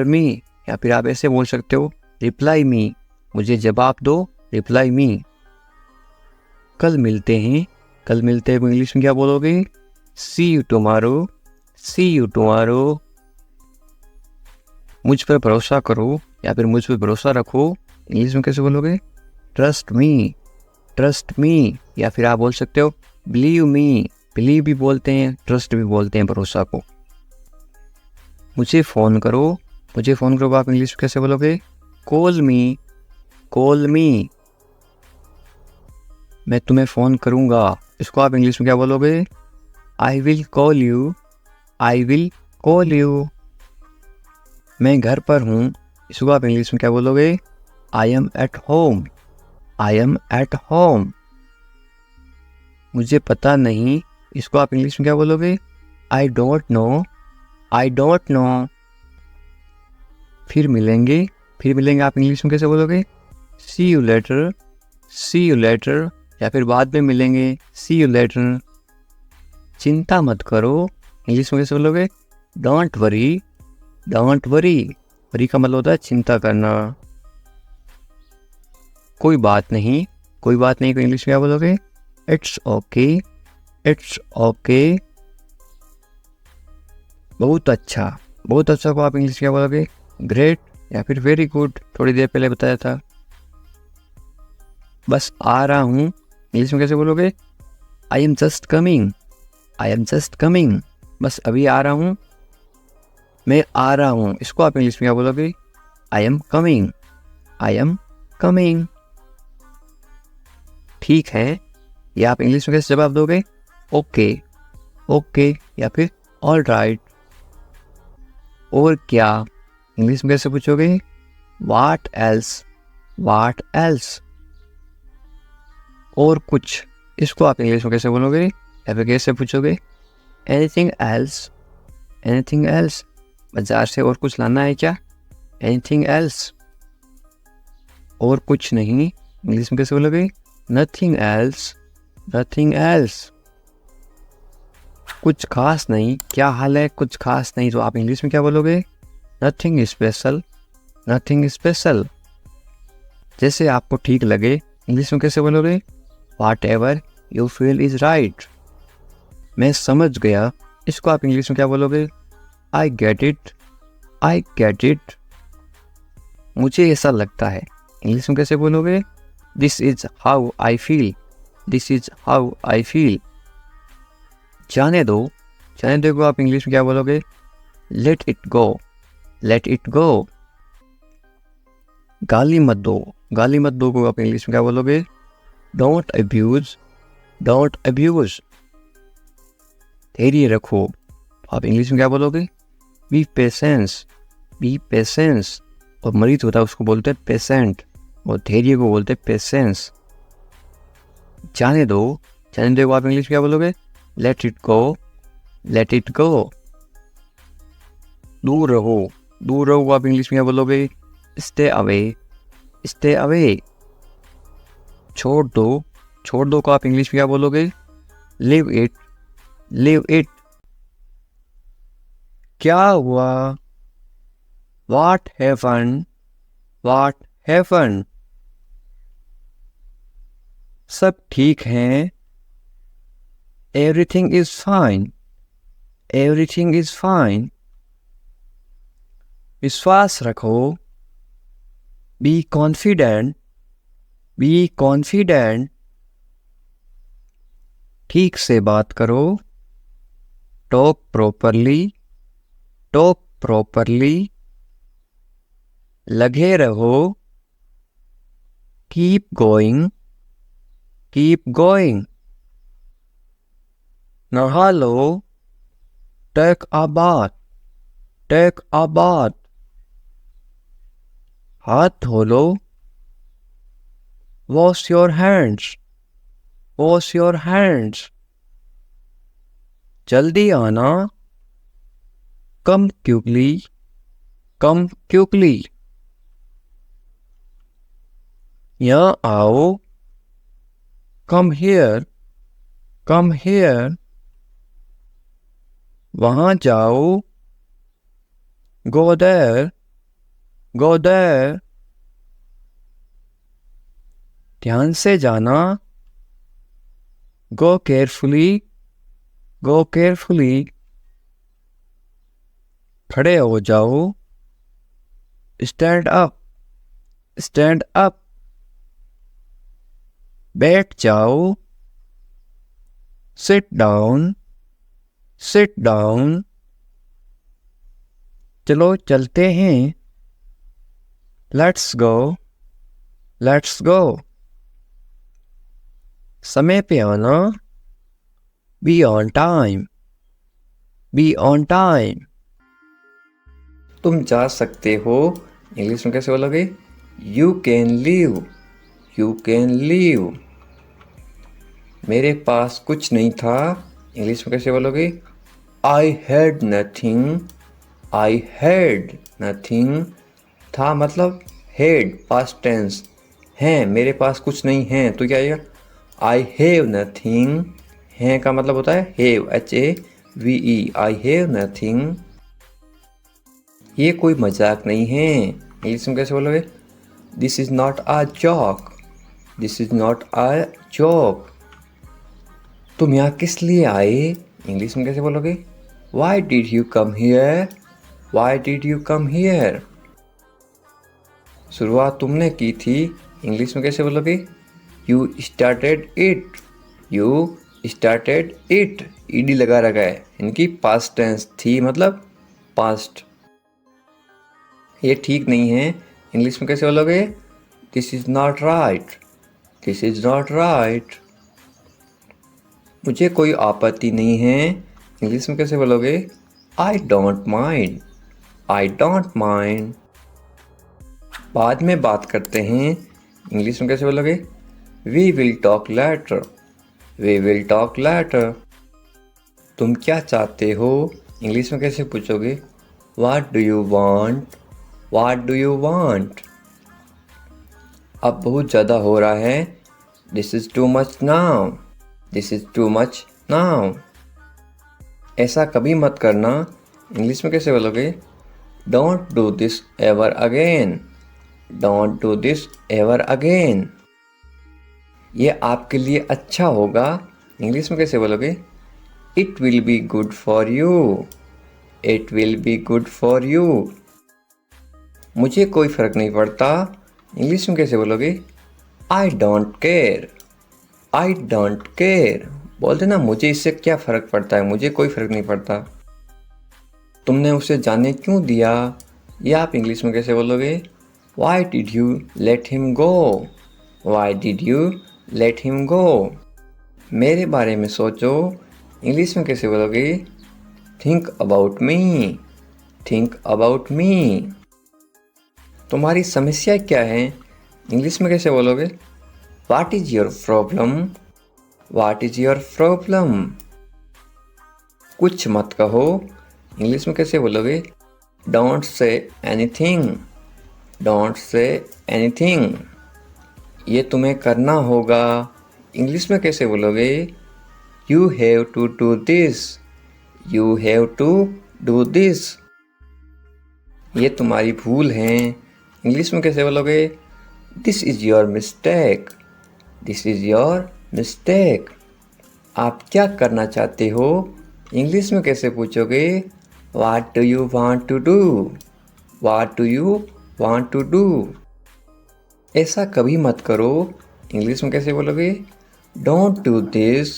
मी या फिर आप ऐसे बोल सकते हो रिप्लाई मी, मुझे जवाब दो, रिप्लाई मी। कल मिलते हैं को इंग्लिश में क्या बोलोगे? See you tomorrow, see you tomorrow. मुझ पर भरोसा करो या फिर मुझ पर भरोसा रखो, इंग्लिश में कैसे बोलोगे? ट्रस्ट मी या फिर आप बोल सकते हो बिलीव मी। बिलीव भी बोलते हैं, ट्रस्ट भी बोलते हैं भरोसा को। मुझे फ़ोन करो आप इंग्लिश में कैसे बोलोगे? कॉल मी। मैं तुम्हें फ़ोन करूँगा, इसको आप इंग्लिश में क्या बोलोगे? I will call you. मैं घर पर हूँ, इसको आप इंग्लिश में क्या बोलोगे? I am at home. मुझे पता नहीं, इसको आप इंग्लिश में क्या बोलोगे? I don't no. फिर मिलेंगे आप इंग्लिश में कैसे बोलोगे? सी यू लेटर या फिर बाद में मिलेंगे, सी यू लेटर। चिंता मत करो, इंग्लिश में कैसे बोलोगे? Don't worry. वरी का मतलब होता है चिंता करना। कोई बात नहीं को इंग्लिश में क्या बोलोगे? It's okay. बहुत अच्छा को आप इंग्लिश में क्या बोलोगे? ग्रेट या फिर वेरी गुड, थोड़ी देर पहले बताया था। बस आ रहा हूँ, इंग्लिश में कैसे बोलोगे? I am just coming. बस अभी आ रहा हूँ, मैं आ रहा हूँ, इसको आप इंग्लिश में क्या बोलोगे? I am coming. ठीक है, या आप इंग्लिश में कैसे जवाब दोगे? ओके या फिर ऑल राइट। और क्या, इंग्लिश में कैसे पूछोगे? What else. और कुछ, इसको आप इंग्लिश में कैसे बोलोगे या फिर कैसे पूछोगे? Anything else. बाजार से और कुछ लाना है क्या? Anything else. और कुछ नहीं, इंग्लिश में कैसे बोलोगे? Nothing else. कुछ खास नहीं, क्या हाल है? कुछ खास नहीं, तो आप इंग्लिश में क्या बोलोगे? Nothing special. जैसे आपको ठीक लगे, इंग्लिश में कैसे बोलोगे? Whatever you feel is right. मैं समझ गया, इसको आप इंग्लिश में क्या बोलोगे? I get it. मुझे ऐसा लगता है, इंग्लिश में कैसे बोलोगे? This is how I feel. जाने दो को आप इंग्लिश में क्या बोलोगे? Let it go. गाली मत दो को आप इंग्लिश में क्या बोलोगे? Don't abuse. धैर्य रखो, आप इंग्लिश में क्या बोलोगे? B patience. और मरीज होता है उसको बोलते हैं पेशेंट, और धैर्य को बोलते हैं पेशेंस। जाने दो को आप इंग्लिश में क्या बोलोगे? Let it go. दूर रहो को आप इंग्लिश में क्या बोलोगे? Stay away. छोड़ दो को आप इंग्लिश में क्या बोलोगे? Live it. क्या हुआ? What happen. सब ठीक है, एवरीथिंग इज फाइन। विश्वास रखो, बी कॉन्फिडेंट। ठीक से बात करो, टॉक प्रॉपरली। लगे रहो, कीप गोइंग। Keep going. नहा लो, take a bath, take a bath. हाथ धो लो, wash your hands, wash your hands. जल्दी आना, कम क्विकली, कम क्विकली। यहाँ आओ, कम हियर, कम हियर। वहां जाओ, गो देयर, गो देयर। ध्यान से जाना, गो केयरफुली, गो केयरफुली। खड़े हो जाओ, स्टैंड अप, स्टैंड अप। बैठ जाओ, सिट डाउन, सिट डाउन। चलो चलते हैं, लेट्स गो, लेट्स गो। समय पे आना, be on time, be on time. तुम जा सकते हो, इंग्लिश में कैसे बोलोगे? You can leave, you can leave. मेरे पास कुछ नहीं था, इंग्लिश में कैसे बोलोगे? I had nothing, I had nothing. था मतलब हैड पास्ट टेंस, है मेरे पास कुछ नहीं है तो क्या आएगा? I have nothing. है का मतलब होता है have, HAVE, I have nothing. ये कोई मजाक नहीं है, इंग्लिश में कैसे बोलोगे? This is not a joke, this is not a joke. तुम यहाँ किस लिए आए, इंग्लिश में कैसे बोलोगे? Why did you come here, why did you come here. शुरुआत तुमने की थी, इंग्लिश में कैसे बोलोगे? You started it, you started it. ED लगा रखा है, इनकी पास्ट टेंस थी मतलब पास्ट। ये ठीक नहीं है, इंग्लिश में कैसे बोलोगे? This is not right, this is not right. मुझे कोई आपत्ति नहीं है, इंग्लिश में कैसे बोलोगे? I don't mind, I don't mind. बाद में बात करते हैं, इंग्लिश में कैसे बोलोगे? We will talk later, we will talk later. तुम क्या चाहते हो, इंग्लिश में कैसे पूछोगे? What do you want, what do you want. अब बहुत ज़्यादा हो रहा है, this is too much now, this is too much now. ऐसा कभी मत करना, इंग्लिश में कैसे बोलोगे? Don't do this ever again, don't do this ever again. ये आपके लिए अच्छा होगा, इंग्लिश में कैसे बोलोगे? It will be good for you, it will be good for you. मुझे कोई फ़र्क नहीं पड़ता, इंग्लिश में कैसे बोलोगे? I don't care, I don't care. बोलते ना मुझे इससे क्या फ़र्क पड़ता है, मुझे कोई फ़र्क नहीं पड़ता। तुमने उसे जाने क्यों दिया, ये आप इंग्लिश में कैसे बोलोगे? Why did you let him go, Y did you let him go. मेरे बारे में सोचो, इंग्लिश में कैसे बोलोगे? Think about me, think about मी। तुम्हारी समस्या क्या है, इंग्लिश में कैसे बोलोगे? What is your problem, what is your problem. कुछ मत कहो, इंग्लिश में कैसे बोलोगे? Don't say anything, don't say anything. ये तुम्हें करना होगा, इंग्लिश में कैसे बोलोगे? You have to do this, you have to do this. ये तुम्हारी भूल है, इंग्लिश में कैसे बोलोगे? This is your mistake, this is your mistake. आप क्या करना चाहते हो, इंग्लिश में कैसे पूछोगे? What do you want to do, what do you want to do. ऐसा कभी मत करो, इंग्लिश में कैसे बोलोगे? Don't do this,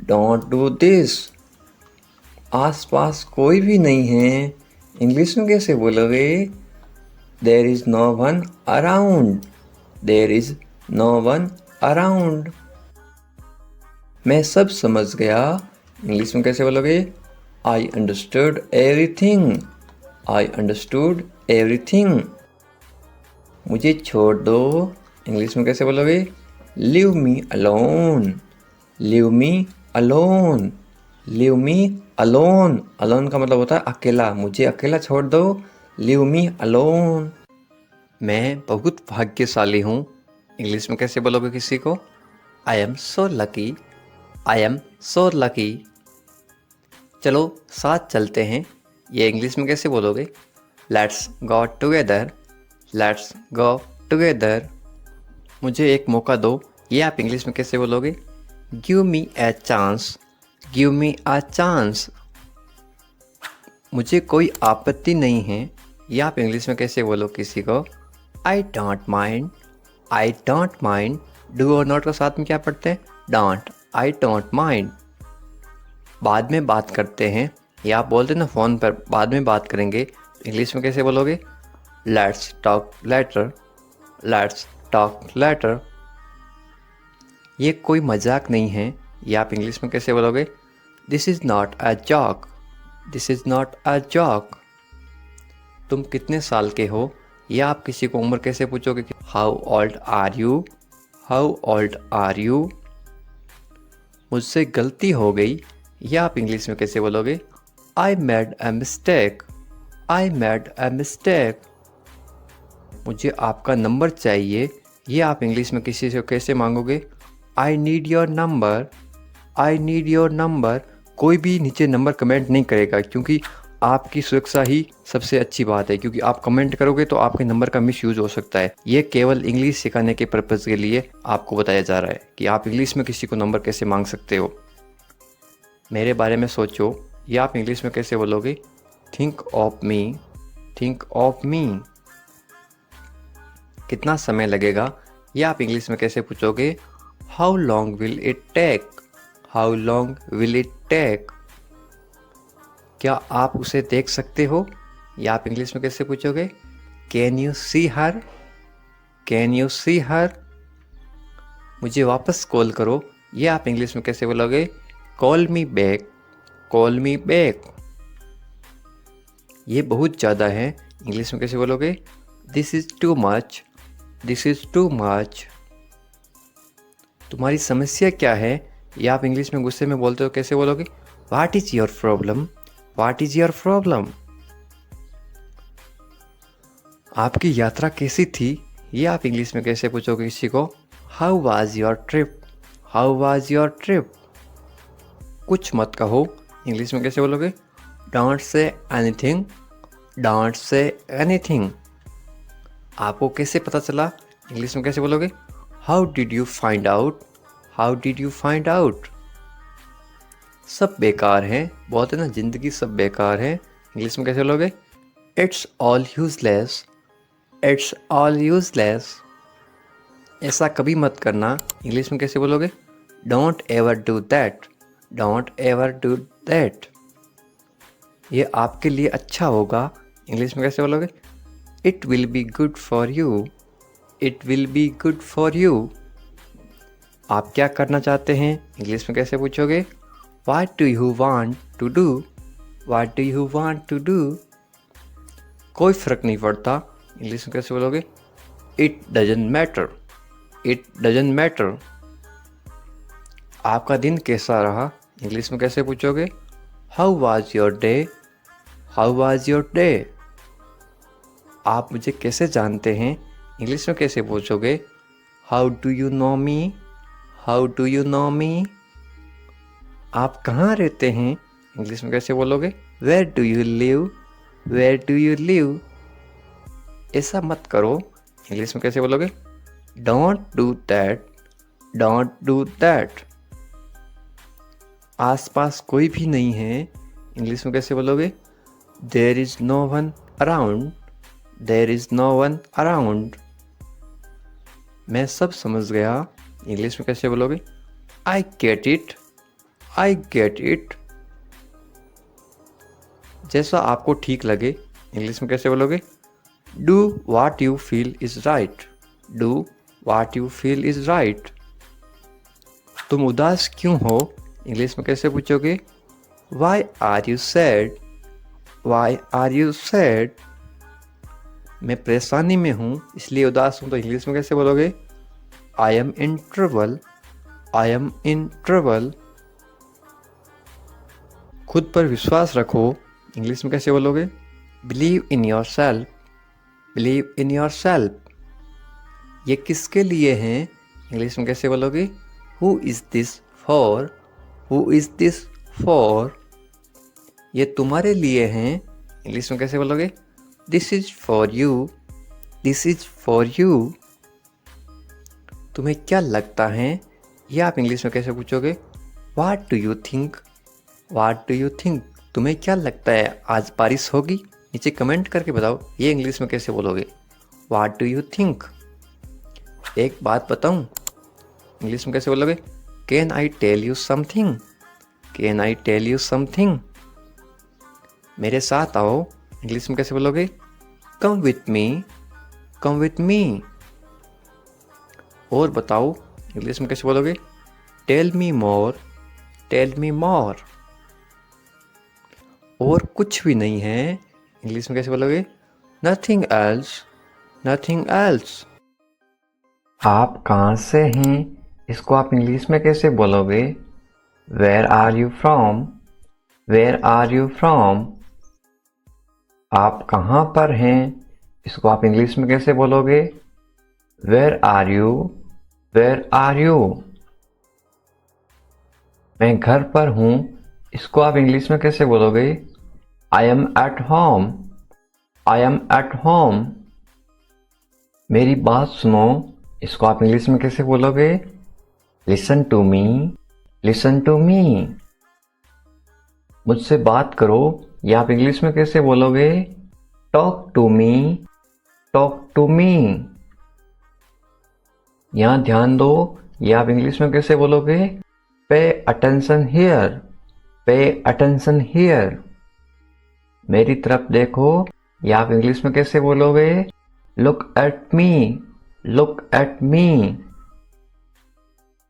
don't do this. आसपास कोई भी नहीं है, इंग्लिश में कैसे बोलोगे? There is no one around, there is no one around. मैं सब समझ गया। इंग्लिश में कैसे बोलोगे? I understood everything. I understood everything. मुझे छोड़ दो। इंग्लिश में कैसे बोलोगे? Leave me alone. Leave me alone. Leave me alone. Alone का मतलब होता है अकेला। मुझे अकेला छोड़ दो। Leave me alone. मैं बहुत भाग्यशाली हूँ। इंग्लिश में कैसे बोलोगे किसी को? I am so lucky. I am so lucky. चलो साथ चलते हैं। ये इंग्लिश में कैसे बोलोगे? Let's go together. Let's go together. मुझे एक मौका दो। ये आप इंग्लिश में कैसे बोलोगे? Give me a chance. Give me a chance. मुझे कोई आपत्ति नहीं है। ये आप इंग्लिश में कैसे बोलो किसी को? आई don't mind. I don't mind. Do और नॉट का साथ में क्या पढ़ते हैं? डोंट। I don't mind. बाद में बात करते हैं। या आप बोलते ना फ़ोन पर बाद में बात करेंगे, इंग्लिश में कैसे बोलोगे? Let's talk later. Let's talk later. ये कोई मजाक नहीं है। ये आप इंग्लिश में कैसे बोलोगे? This is not a joke. This is not a joke. तुम कितने साल के हो? या आप किसी को उम्र कैसे पूछोगे? How old are you. How old are you. मुझसे गलती हो गई। या आप इंग्लिश में कैसे बोलोगे? I made a mistake. I made a mistake. मुझे आपका नंबर चाहिए। ये आप इंग्लिश में किसी से कैसे मांगोगे? I need your number. I need your number. कोई भी नीचे नंबर कमेंट नहीं करेगा, क्योंकि आपकी सुरक्षा ही सबसे अच्छी बात है, क्योंकि आप कमेंट करोगे तो आपके नंबर का मिसयूज हो सकता है। ये केवल इंग्लिश सिखाने के पर्पज़ के लिए आपको बताया जा रहा है कि आप इंग्लिश में किसी को नंबर कैसे मांग सकते हो। मेरे बारे में सोचो। ये आप इंग्लिश में कैसे बोलोगे? Think of me. Think of me. कितना समय लगेगा? ये आप इंग्लिश में कैसे पूछोगे? How long will it take. How long will it take. क्या आप उसे देख सकते हो? या आप इंग्लिश में कैसे पूछोगे? Can you see her. Can you see her. मुझे वापस कॉल करो। ये आप इंग्लिश में कैसे बोलोगे? Call me back. Call me back. ये बहुत ज़्यादा है। इंग्लिश में कैसे बोलोगे? This is too much. This is too much. तुम्हारी समस्या क्या है? या आप इंग्लिश में गुस्से में बोलते हो कैसे बोलोगे? What is your problem. What is your problem. आपकी यात्रा कैसी थी? ये आप इंग्लिश में कैसे पूछोगे किसी को? How was your trip. How was your trip. कुछ मत कहो। इंग्लिश में कैसे बोलोगे? Don't say anything. Don't say anything. आपको कैसे पता चला? इंग्लिश में कैसे बोलोगे? How did you find out. How did you find out. सब बेकार हैं। बोलते ना ज़िंदगी सब बेकार है। इंग्लिश में कैसे बोलोगे? It's all useless. It's all useless. ऐसा कभी मत करना। इंग्लिश में कैसे बोलोगे? Don't ever do that. Don't ever do that. ये आपके लिए अच्छा होगा। इंग्लिश में कैसे बोलोगे? It will be good for you. It will be good for you. आप क्या करना चाहते हैं? इंग्लिश में कैसे पूछोगे? What do you want to do? What do you want to do? कोई फ़र्क नहीं पड़ता। इंग्लिश में कैसे बोलोगे? It doesn't matter. It doesn't matter. आपका दिन कैसा रहा? इंग्लिश में कैसे पूछोगे? How was your day? How was your day? आप मुझे कैसे जानते हैं? इंग्लिश में कैसे पूछोगे? How do you know me? How do you know me? आप कहाँ रहते हैं? इंग्लिश में कैसे बोलोगे? Where do you live? Where do you live? ऐसा मत करो। इंग्लिश में कैसे बोलोगे? Don't do that. Don't do that. आसपास कोई भी नहीं है। इंग्लिश में कैसे बोलोगे? There is no one around. There is no one around. मैं सब समझ गया। इंग्लिश में कैसे बोलोगे? I get it. I get it. जैसा आपको ठीक लगे। इंग्लिश में कैसे बोलोगे? Do what you feel is right. Do what you feel is right. तुम उदास क्यों हो इंग्लिश में कैसे पूछोगे? Why are you sad? Why are you sad? मैं परेशानी में हूँ इसलिए उदास हूँ तो इंग्लिश में कैसे बोलोगे? I M in trouble. I am in trouble. खुद पर विश्वास रखो इंग्लिश में कैसे बोलोगे? Believe in your self. Believe in your self. ये किसके लिए हैं इंग्लिश में कैसे बोलोगे? Who is this for? Who is this for? ये तुम्हारे लिए हैं इंग्लिश में कैसे बोलोगे? This is for you. This is for you. तुम्हें क्या लगता है ये आप इंग्लिश में कैसे पूछोगे? वाट do you think? Watt do you think? तुम्हें क्या लगता है आज बारिश होगी? नीचे कमेंट करके बताओ ये इंग्लिश में कैसे बोलोगे? What do you think? एक बात बताऊं इंग्लिश में कैसे बोलोगे? Can I tell you something? Can I tell you something? मेरे साथ आओ इंग्लिश में कैसे बोलोगे? Come with me. Come with me. और बताओ इंग्लिश में कैसे बोलोगे? Tell me more. Tell me more. और कुछ भी नहीं है इंग्लिश में कैसे बोलोगे? Nothing else. Nothing else. आप कहाँ से हैं इसको आप इंग्लिश में कैसे बोलोगे? Where are you from? Where are you from? आप कहाँ पर हैं इसको आप इंग्लिश में कैसे बोलोगे? Where are you? Where are you? मैं घर पर हूँ इसको आप इंग्लिश में कैसे बोलोगे? I am at home. I am at home. मेरी बात सुनो इसको आप इंग्लिश में कैसे बोलोगे? Listen to me. Listen to me. मुझसे बात करो ये आप इंग्लिश में कैसे बोलोगे? Talk to me. Talk to me. यहाँ ध्यान दो ये आप इंग्लिश में कैसे बोलोगे? Pay attention here. Pay attention here. मेरी तरफ देखो ये आप इंग्लिश में कैसे बोलोगे? Look at me. Look at me.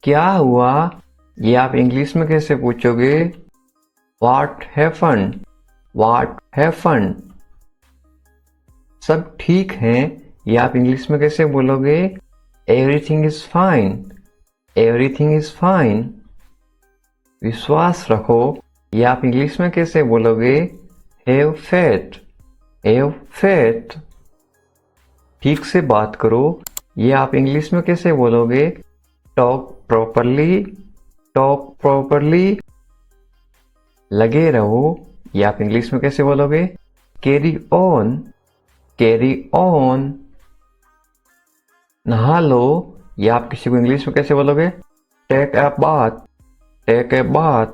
क्या हुआ ये आप इंग्लिश में कैसे पूछोगे? What happened? What happened? सब ठीक है ये आप इंग्लिश में कैसे बोलोगे? Everything is fine. Everything is fine. विश्वास रखो ये आप इंग्लिश में कैसे बोलोगे? Have faith. Have faith. ठीक से बात करो ये आप इंग्लिश में कैसे बोलोगे? Talk properly. Talk properly. लगे रहो ये आप इंग्लिश में कैसे बोलोगे? Carry on. Carry on. नहा लो ये आप किसी को इंग्लिश में कैसे बोलोगे? Take a bath. Take a bath.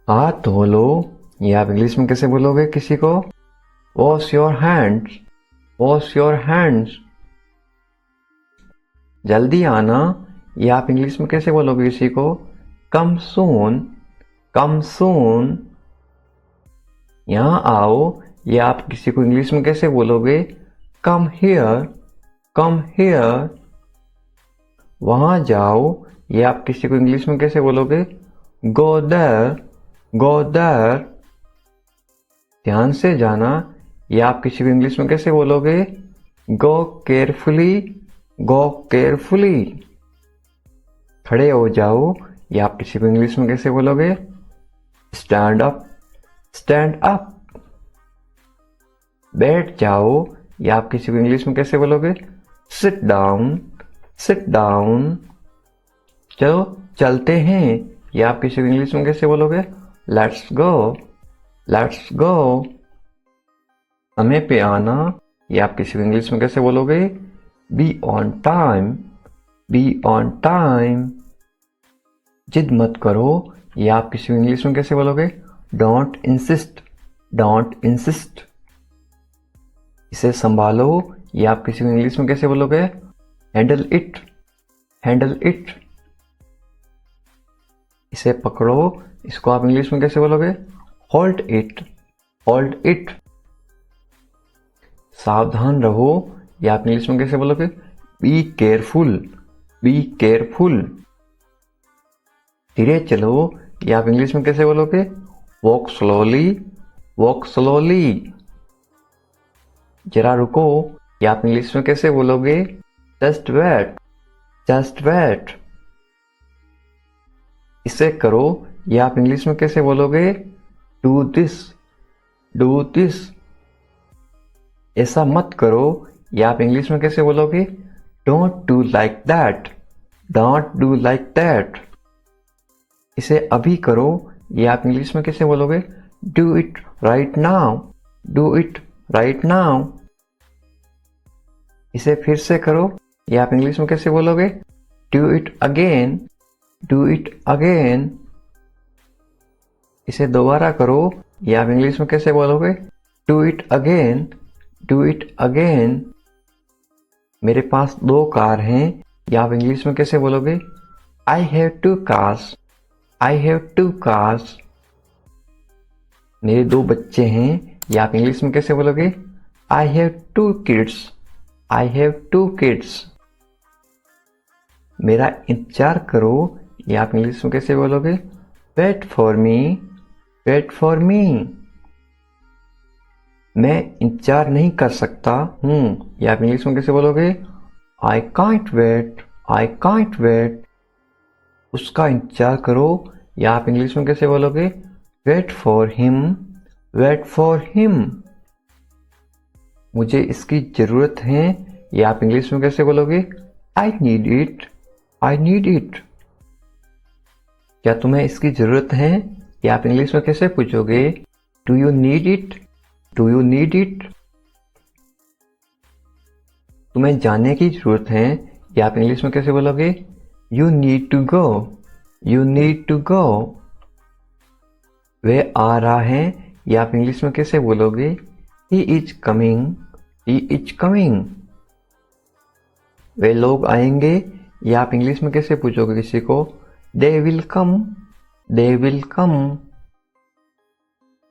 हाथ धो लो ये आप इंग्लिश में कैसे बोलोगे किसी को? Wash your hands. Wash your hands. जल्दी आना ये आप इंग्लिश में कैसे बोलोगे किसी को? कम सून। कम सून। यहाँ आओ ये आप किसी को इंग्लिश में कैसे बोलोगे? Come here. Come here. वहाँ जाओ ये आप किसी को इंग्लिश में कैसे बोलोगे? Go there. Go there. ध्यान से जाना ये आप किसी को इंग्लिश में कैसे बोलोगे? गो केयरफुली। गो केयरफुली। खड़े हो जाओ ये आप किसी को इंग्लिश में कैसे बोलोगे? Stand up. Stand up. बैठ जाओ ये आप किसी को इंग्लिश में कैसे बोलोगे? Sit down. Sit down. चलो चलते हैं ये आप किसी को इंग्लिश में कैसे बोलोगे? Let's go. Let's go. समय पे आना ये आप किसी को इंग्लिश में कैसे बोलोगे? Be on time. Be on time. जिद मत करो ये आप किसी को इंग्लिश में कैसे बोलोगे? Don't insist. Don't insist. इसे संभालो ये आप किसी को इंग्लिश में कैसे बोलोगे? Handle it. Handle it. इसे पकड़ो इसको आप इंग्लिश में कैसे बोलोगे? Hold it. Hold it. सावधान रहो ये आप इंग्लिश में कैसे बोलोगे? Be careful. Be careful. धीरे चलो, ये आप इंग्लिश में कैसे बोलोगे? Walk slowly, walk slowly. जरा रुको, ये आप इंग्लिश में कैसे बोलोगे? Just wait, just wait. इसे करो, ये आप इंग्लिश में कैसे बोलोगे? Do this, do this. ऐसा मत करो, ये आप इंग्लिश में कैसे बोलोगे? Don't do like that, don't do like that. इसे अभी करो, ये आप इंग्लिश में कैसे बोलोगे? Do it right now, do it right now. इसे फिर से करो, ये आप इंग्लिश में कैसे बोलोगे? Do it again, do it again. इसे दोबारा करो, ये आप इंग्लिश में कैसे बोलोगे? Do it again, do it again. मेरे पास 2 कार हैं, ये आप इंग्लिश में कैसे बोलोगे? I have 2 cars, I have 2 cars. मेरे 2 बच्चे हैं, ये आप इंग्लिश में कैसे बोलोगे? I have 2 kids, I have 2 kids. मेरा इंतजार करो, ये आप इंग्लिश में कैसे बोलोगे? Wait for me, wait for me. मैं इंतजार नहीं कर सकता हूँ, ये आप इंग्लिश में कैसे बोलोगे? I can't wait, I can't wait. उसका इंतजार करो, या आप इंग्लिश में कैसे बोलोगे? Wait for him, wait for him. मुझे इसकी जरूरत है, या आप इंग्लिश में कैसे बोलोगे? I need it, I need it. क्या तुम्हें इसकी जरूरत है, या आप इंग्लिश में कैसे पूछोगे? Do you need it, do you need it. तुम्हें जाने की जरूरत है, या आप इंग्लिश में कैसे बोलोगे? You need to go, you need to go. वह आ रहा है, या आप इंग्लिश में कैसे बोलोगे? He is coming, he is coming. वे लोग आएंगे, या आप इंग्लिश में कैसे पूछोगे किसी को? They will come, they will come.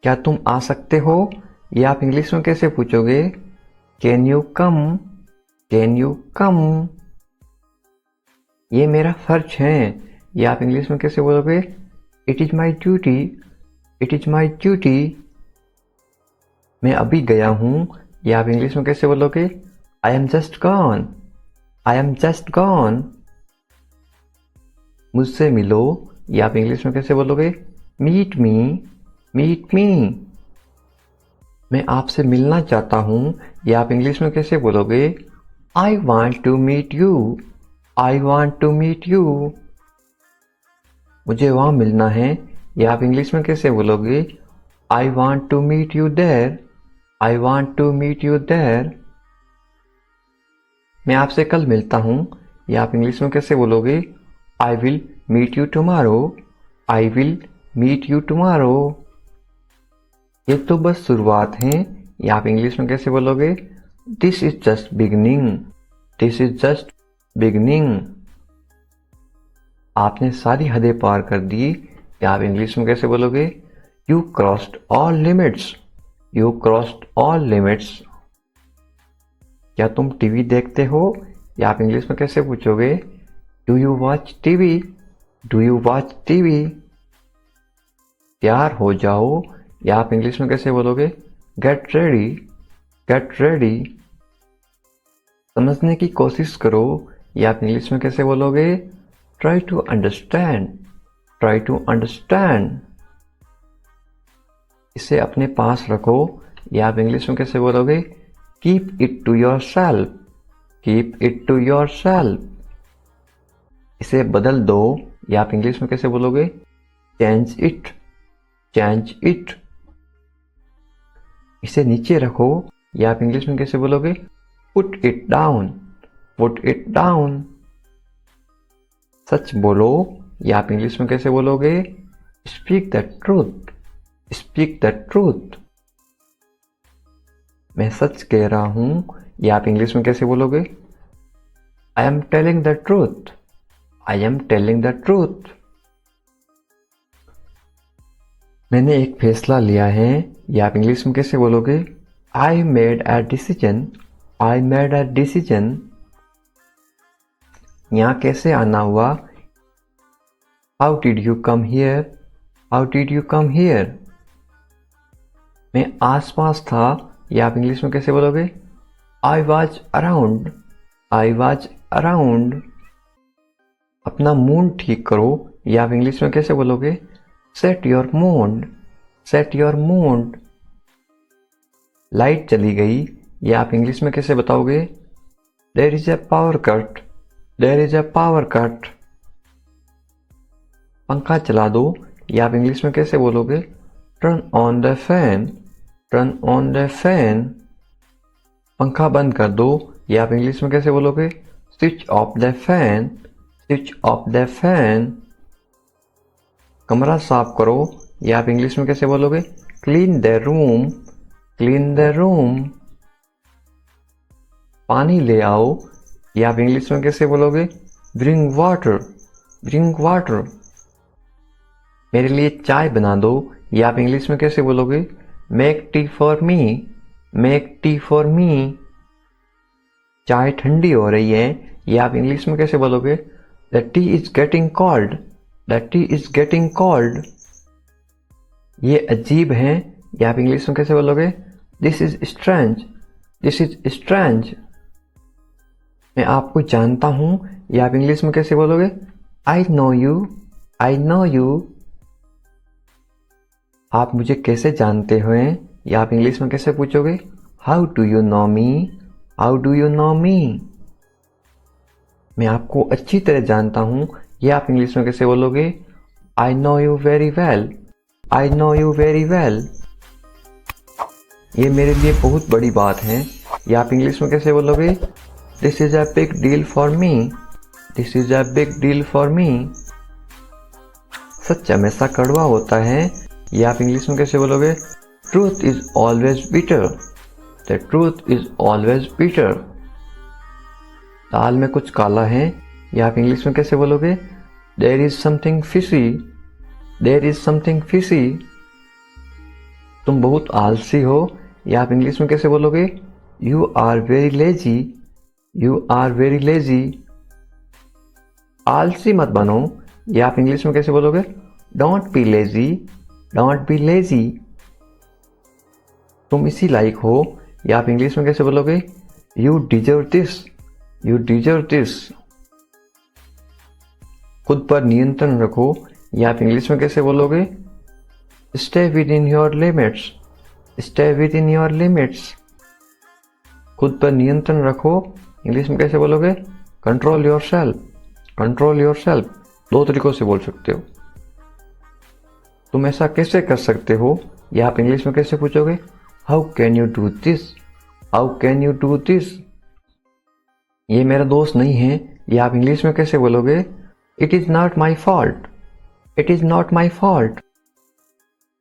क्या तुम आ सकते हो, या आप इंग्लिश में कैसे पूछोगे? Can you come, can you कम। ये मेरा फर्ज है, या आप इंग्लिश में कैसे बोलोगे? It is my duty, it is my duty. मैं अभी गया हूं, या आप इंग्लिश में कैसे बोलोगे? I am just gone, I am just gone. मुझसे मिलो, या आप इंग्लिश में कैसे बोलोगे? Meet me, meet me. मैं आपसे मिलना चाहता हूं, या आप इंग्लिश में कैसे बोलोगे? I want to meet you, I want to meet you. मुझे वहां मिलना है, या आप इंग्लिश में कैसे बोलोगे? I want to meet you there, I want to meet you there. मैं आपसे कल मिलता हूं, या आप इंग्लिश में कैसे बोलोगे? I will meet you tomorrow, I will meet you tomorrow. ये तो बस शुरुआत है, या आप इंग्लिश में कैसे बोलोगे? This is just beginning, this is just beginning. आपने सारी हदें पार कर दी, या आप इंग्लिश में कैसे बोलोगे? You crossed all limits, you crossed all limits. क्या तुम टीवी देखते हो, या आप इंग्लिश में कैसे पूछोगे? Do you watch TV, do you watch TV. तैयार हो जाओ, या आप इंग्लिश में कैसे बोलोगे? Get ready, get ready. समझने की कोशिश करो, या आप इंग्लिश में कैसे बोलोगे? Try to understand, try to understand. इसे अपने पास रखो, या आप इंग्लिश में कैसे बोलोगे? Keep it to yourself, keep it to yourself. इसे बदल दो, या आप इंग्लिश में कैसे बोलोगे? Change it, change it. इसे नीचे रखो, या आप इंग्लिश में कैसे बोलोगे? Put it down, put it down. सच बोलो, या आप इंग्लिश में कैसे बोलोगे? Speak the truth, speak the truth. मैं सच कह रहा हूं, या आप इंग्लिश में कैसे बोलोगे? I am telling the truth, I am telling the truth. मैंने एक फैसला लिया है, या आप इंग्लिश में कैसे बोलोगे? I made a decision, I made a decision. यहाँ कैसे आना हुआ? How did you come here? How did you come here? मैं आसपास था, या आप इंग्लिश में कैसे बोलोगे? I was around. I was around. अपना मूड ठीक करो, या आप इंग्लिश में कैसे बोलोगे? Set your mood. Set your mood. Light चली गई, या आप इंग्लिश में कैसे बताओगे? There is a power cut. There is a power cut. पंखा चला दो, या आप इंग्लिश में कैसे बोलोगे? Turn on the fan. Turn on the fan. पंखा बंद कर दो, या आप इंग्लिश में कैसे बोलोगे? Switch off the fan. Switch off the fan. कमरा साफ करो, या आप इंग्लिश में कैसे बोलोगे? Clean the room. Clean the room. पानी ले आओ, या आप इंग्लिश में कैसे बोलोगे? Bring water. Bring water. मेरे लिए चाय बना दो, या आप इंग्लिश में कैसे बोलोगे? Make tea for me. Make tea for me. चाय ठंडी हो रही है, या आप इंग्लिश में कैसे बोलोगे? The T is getting cold. The T is getting cold. ये अजीब है, या आप इंग्लिश में कैसे बोलोगे? This is strange. This is strange. मैं आपको जानता हूं, या आप इंग्लिश में कैसे बोलोगे? I know you. I know you. आप मुझे कैसे जानते हो, या आप इंग्लिश में कैसे पूछोगे? How do you know me? How do you know me? मैं आपको अच्छी तरह जानता हूं, या आप इंग्लिश में कैसे बोलोगे? I know you very well. I know you very well. ये मेरे लिए बहुत बड़ी बात है, या आप इंग्लिश में कैसे बोलोगे? This is a big deal for me. This is a big deal for me. सच हमेशा कड़वा होता है, या आप इंग्लिश में कैसे बोलोगे? Truth is always bitter. The truth is always bitter. दाल में कुछ काला है, या आप इंग्लिश में कैसे बोलोगे? There is something fishy. There is something fishy. तुम बहुत आलसी हो, या आप इंग्लिश में कैसे बोलोगे? You are very lazy. You are very lazy. आलसी मत बनो, या आप इंग्लिश में कैसे बोलोगे? Don't be lazy. Don't be lazy. तुम इसी लायक हो, या आप इंग्लिश में कैसे बोलोगे? You deserve this. You deserve this. खुद पर नियंत्रण रखो, या आप इंग्लिश में कैसे बोलोगे? Stay with in your limits. Stay with in your limits. खुद पर नियंत्रण रखो, इंग्लिश में कैसे बोलोगे? Control your self. Control your self. दो तरीकों से बोल सकते हो। तुम ऐसा कैसे कर सकते हो, या आप इंग्लिश में कैसे पूछोगे? How can you do this? How can you do this? ये मेरा दोस्त नहीं है, या आप इंग्लिश में कैसे बोलोगे? It is not my fault. It is not my fault.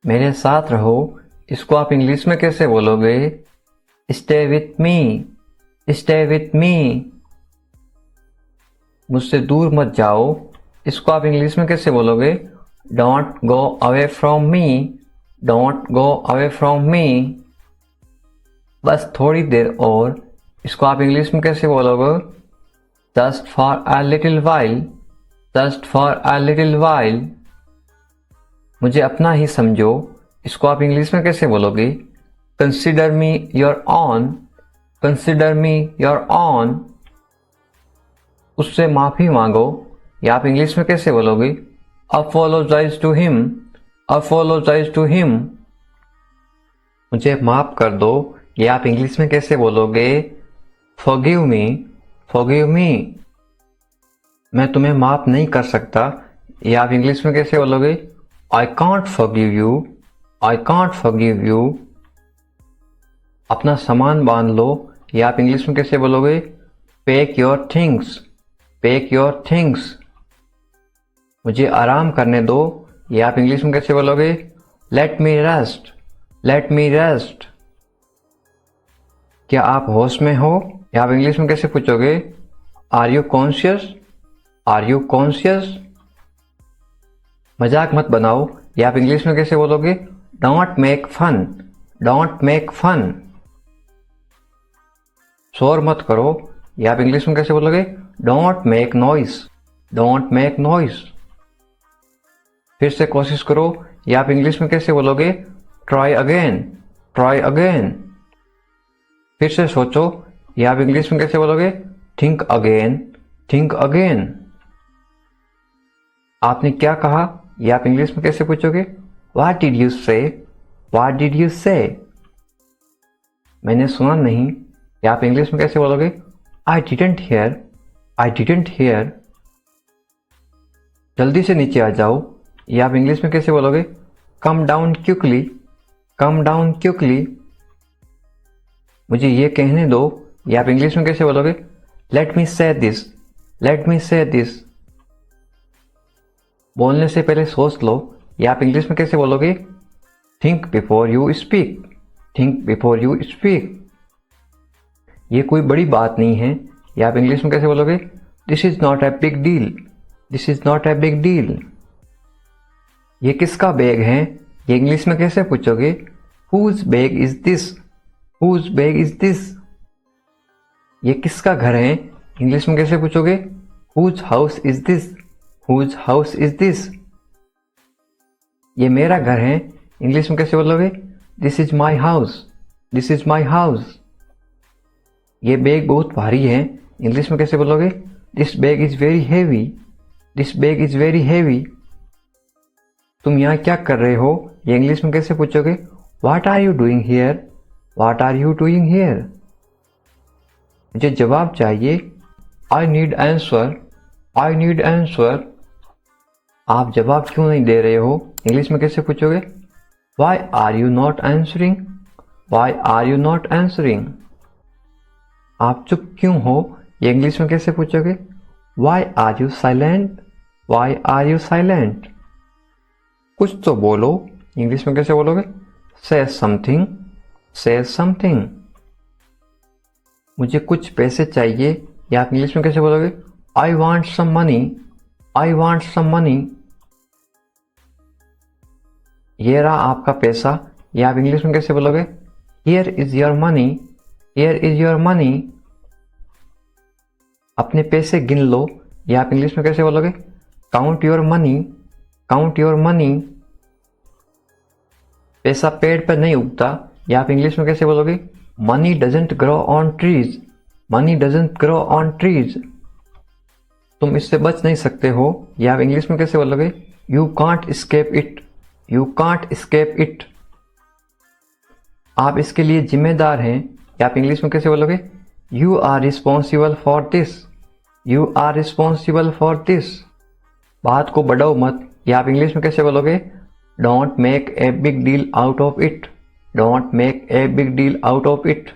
मेरे साथ रहो, इसको आप इंग्लिश में कैसे बोलोगे? Stay with me. Stay with me. मुझसे दूर मत जाओ, इसको आप इंग्लिश में कैसे बोलोगे? Don't go away from me. Don't go away from me. बस थोड़ी देर और, इसको आप इंग्लिश में कैसे बोलोगे? Just for a little while. Just for a little while. मुझे अपना ही समझो, इसको आप इंग्लिश में कैसे बोलोगे? Consider me your own. Consider me your own. उससे माफी मांगो, या आप इंग्लिश में कैसे बोलोगे? Apologise to him. Apologise to him. मुझे माफ कर दो, या आप इंग्लिश में कैसे बोलोगे? Forgive me. Forgive me. मैं तुम्हें माफ नहीं कर सकता, या आप इंग्लिश में कैसे बोलोगे? I can't forgive you. I can't forgive you. अपना सामान बांध लो, या आप इंग्लिश में कैसे बोलोगे? Pack your things. Pack your things. मुझे आराम करने दो, या आप इंग्लिश में कैसे बोलोगे? लेट मी रेस्ट। Let me rest. क्या आप होश में हो, या आप इंग्लिश में कैसे पूछोगे? Are you conscious? Are you conscious? मजाक मत बनाओ, या आप इंग्लिश में कैसे बोलोगे? Don't make fun. Don't make fun. शोर मत करो, या आप इंग्लिश में कैसे बोलोगे? Don't make noise, don't make noise. फिर से कोशिश करो, ये आप इंग्लिश में कैसे बोलोगे? Try again, try again. फिर से सोचो, ये आप इंग्लिश में कैसे बोलोगे? Think again, think again. आपने क्या कहा, ये आप इंग्लिश में कैसे पूछोगे? व्हाट डिड यू से, व्हाट डिड यू से। मैंने सुना नहीं, ये आप इंग्लिश में कैसे बोलोगे? I didn't here, I didn't here. जल्दी से नीचे आ जाओ, ये आप इंग्लिश में कैसे बोलोगे? Come down quickly, come down quickly. मुझे ये कहने दो, ये आप इंग्लिश में कैसे बोलोगे? लेट मी से दिस, लेट मी से दिस। बोलने से पहले सोच लो, ये आप इंग्लिश में कैसे बोलोगे? Think before you speak, think before you speak. ये कोई बड़ी बात नहीं है, ये आप इंग्लिश में कैसे बोलोगे? This is not a big deal, this is not a big deal. ये किसका बैग है, ये इंग्लिश में कैसे पूछोगे? Whose bag is this, whose bag is this. ये किसका घर है, इंग्लिश में कैसे पूछोगे? Whose house is this, whose house is this. ये मेरा घर है, इंग्लिश में कैसे बोलोगे? This is my house, this is my house. ये बैग बहुत भारी है, इंग्लिश में कैसे बोलोगे? This bag is very heavy, this bag is very heavy. तुम यहाँ क्या कर रहे हो, ये इंग्लिश में कैसे पूछोगे? What are you doing here, what are you doing here. मुझे जवाब चाहिए, I need answer, I need answer. आप जवाब क्यों नहीं दे रहे हो, इंग्लिश में कैसे पूछोगे? Why are you not answering, why are you not answering. आप चुप क्यों हो, ये इंग्लिश में कैसे पूछोगे? Why are you silent, why are you silent. कुछ तो बोलो, इंग्लिश में कैसे बोलोगे? से समथिंग, से समथिंग। मुझे कुछ पैसे चाहिए, या आप इंग्लिश में कैसे बोलोगे? I want some money, I want some money. ये रहा आपका पैसा, या आप इंग्लिश में कैसे बोलोगे? Here is your money, here is your money. अपने पैसे गिन लो, या आप इंग्लिश में कैसे बोलोगे? Count your money, count your money. पैसा पेड़ पर नहीं उगता, या आप इंग्लिश में कैसे बोलोगे? Money doesn't grow on trees, money doesn't grow on trees. तुम इससे बच नहीं सकते हो, या आप इंग्लिश में कैसे बोलोगे? You can't escape it, you can't escape it. आप इसके लिए जिम्मेदार हैं, या आप इंग्लिश में कैसे बोलोगे? You are responsible for this, you are responsible for this. बात को बढ़ाओ मत, या आप इंग्लिश में कैसे बोलोगे? Don't make a big deal out of it, don't make a big deal out of it.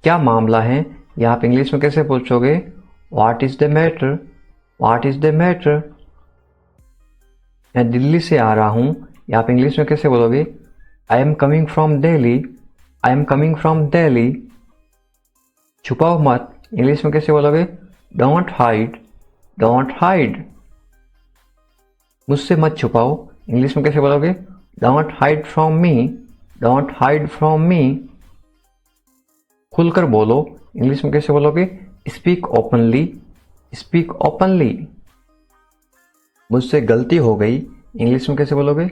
क्या मामला है, या आप इंग्लिश में कैसे पूछोगे? What is the matter, what is the matter. मैं दिल्ली से आ रहा हूं, या आप इंग्लिश में कैसे बोलोगे? I am coming from Delhi, I am coming from Delhi. छुपाओ मत, इंग्लिश में कैसे बोलोगे? Don't hide, don't hide. मुझसे मत छुपाओ, इंग्लिश में कैसे बोलोगे? Don't hide from me, don't hide from me. खुलकर बोलो, इंग्लिश में कैसे बोलोगे? Speak openly, speak openly. मुझसे गलती हो गई, इंग्लिश में कैसे बोलोगे?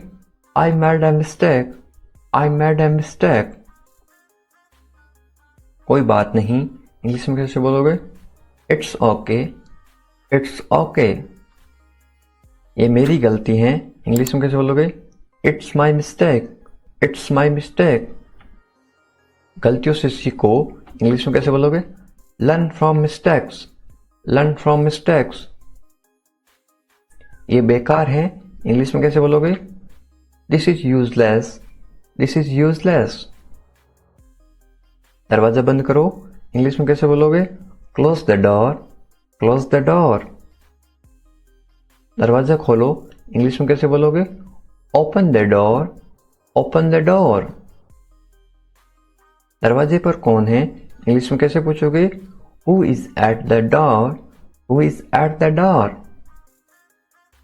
I made a mistake, I made a mistake. कोई बात नहीं, इंग्लिश में कैसे बोलोगे? It's okay, it's okay. ये मेरी गलती है, इंग्लिश में कैसे बोलोगे? It's my mistake, it's my mistake. गलतियों से सीखो, इंग्लिश में कैसे बोलोगे? Learn from mistakes, learn from mistakes. ये बेकार है, इंग्लिश में कैसे बोलोगे? This is useless, this is useless. दरवाजा बंद करो, इंग्लिश में कैसे बोलोगे? Close the door, close the door. दरवाजा खोलो, इंग्लिश में कैसे बोलोगे? Open the door, open the door. दरवाजे पर कौन है, इंग्लिश में कैसे पूछोगे? Who is at the door, who is at the door.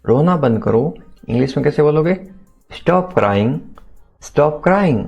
रोना बंद करो, इंग्लिश में कैसे बोलोगे? Stop crying, stop crying.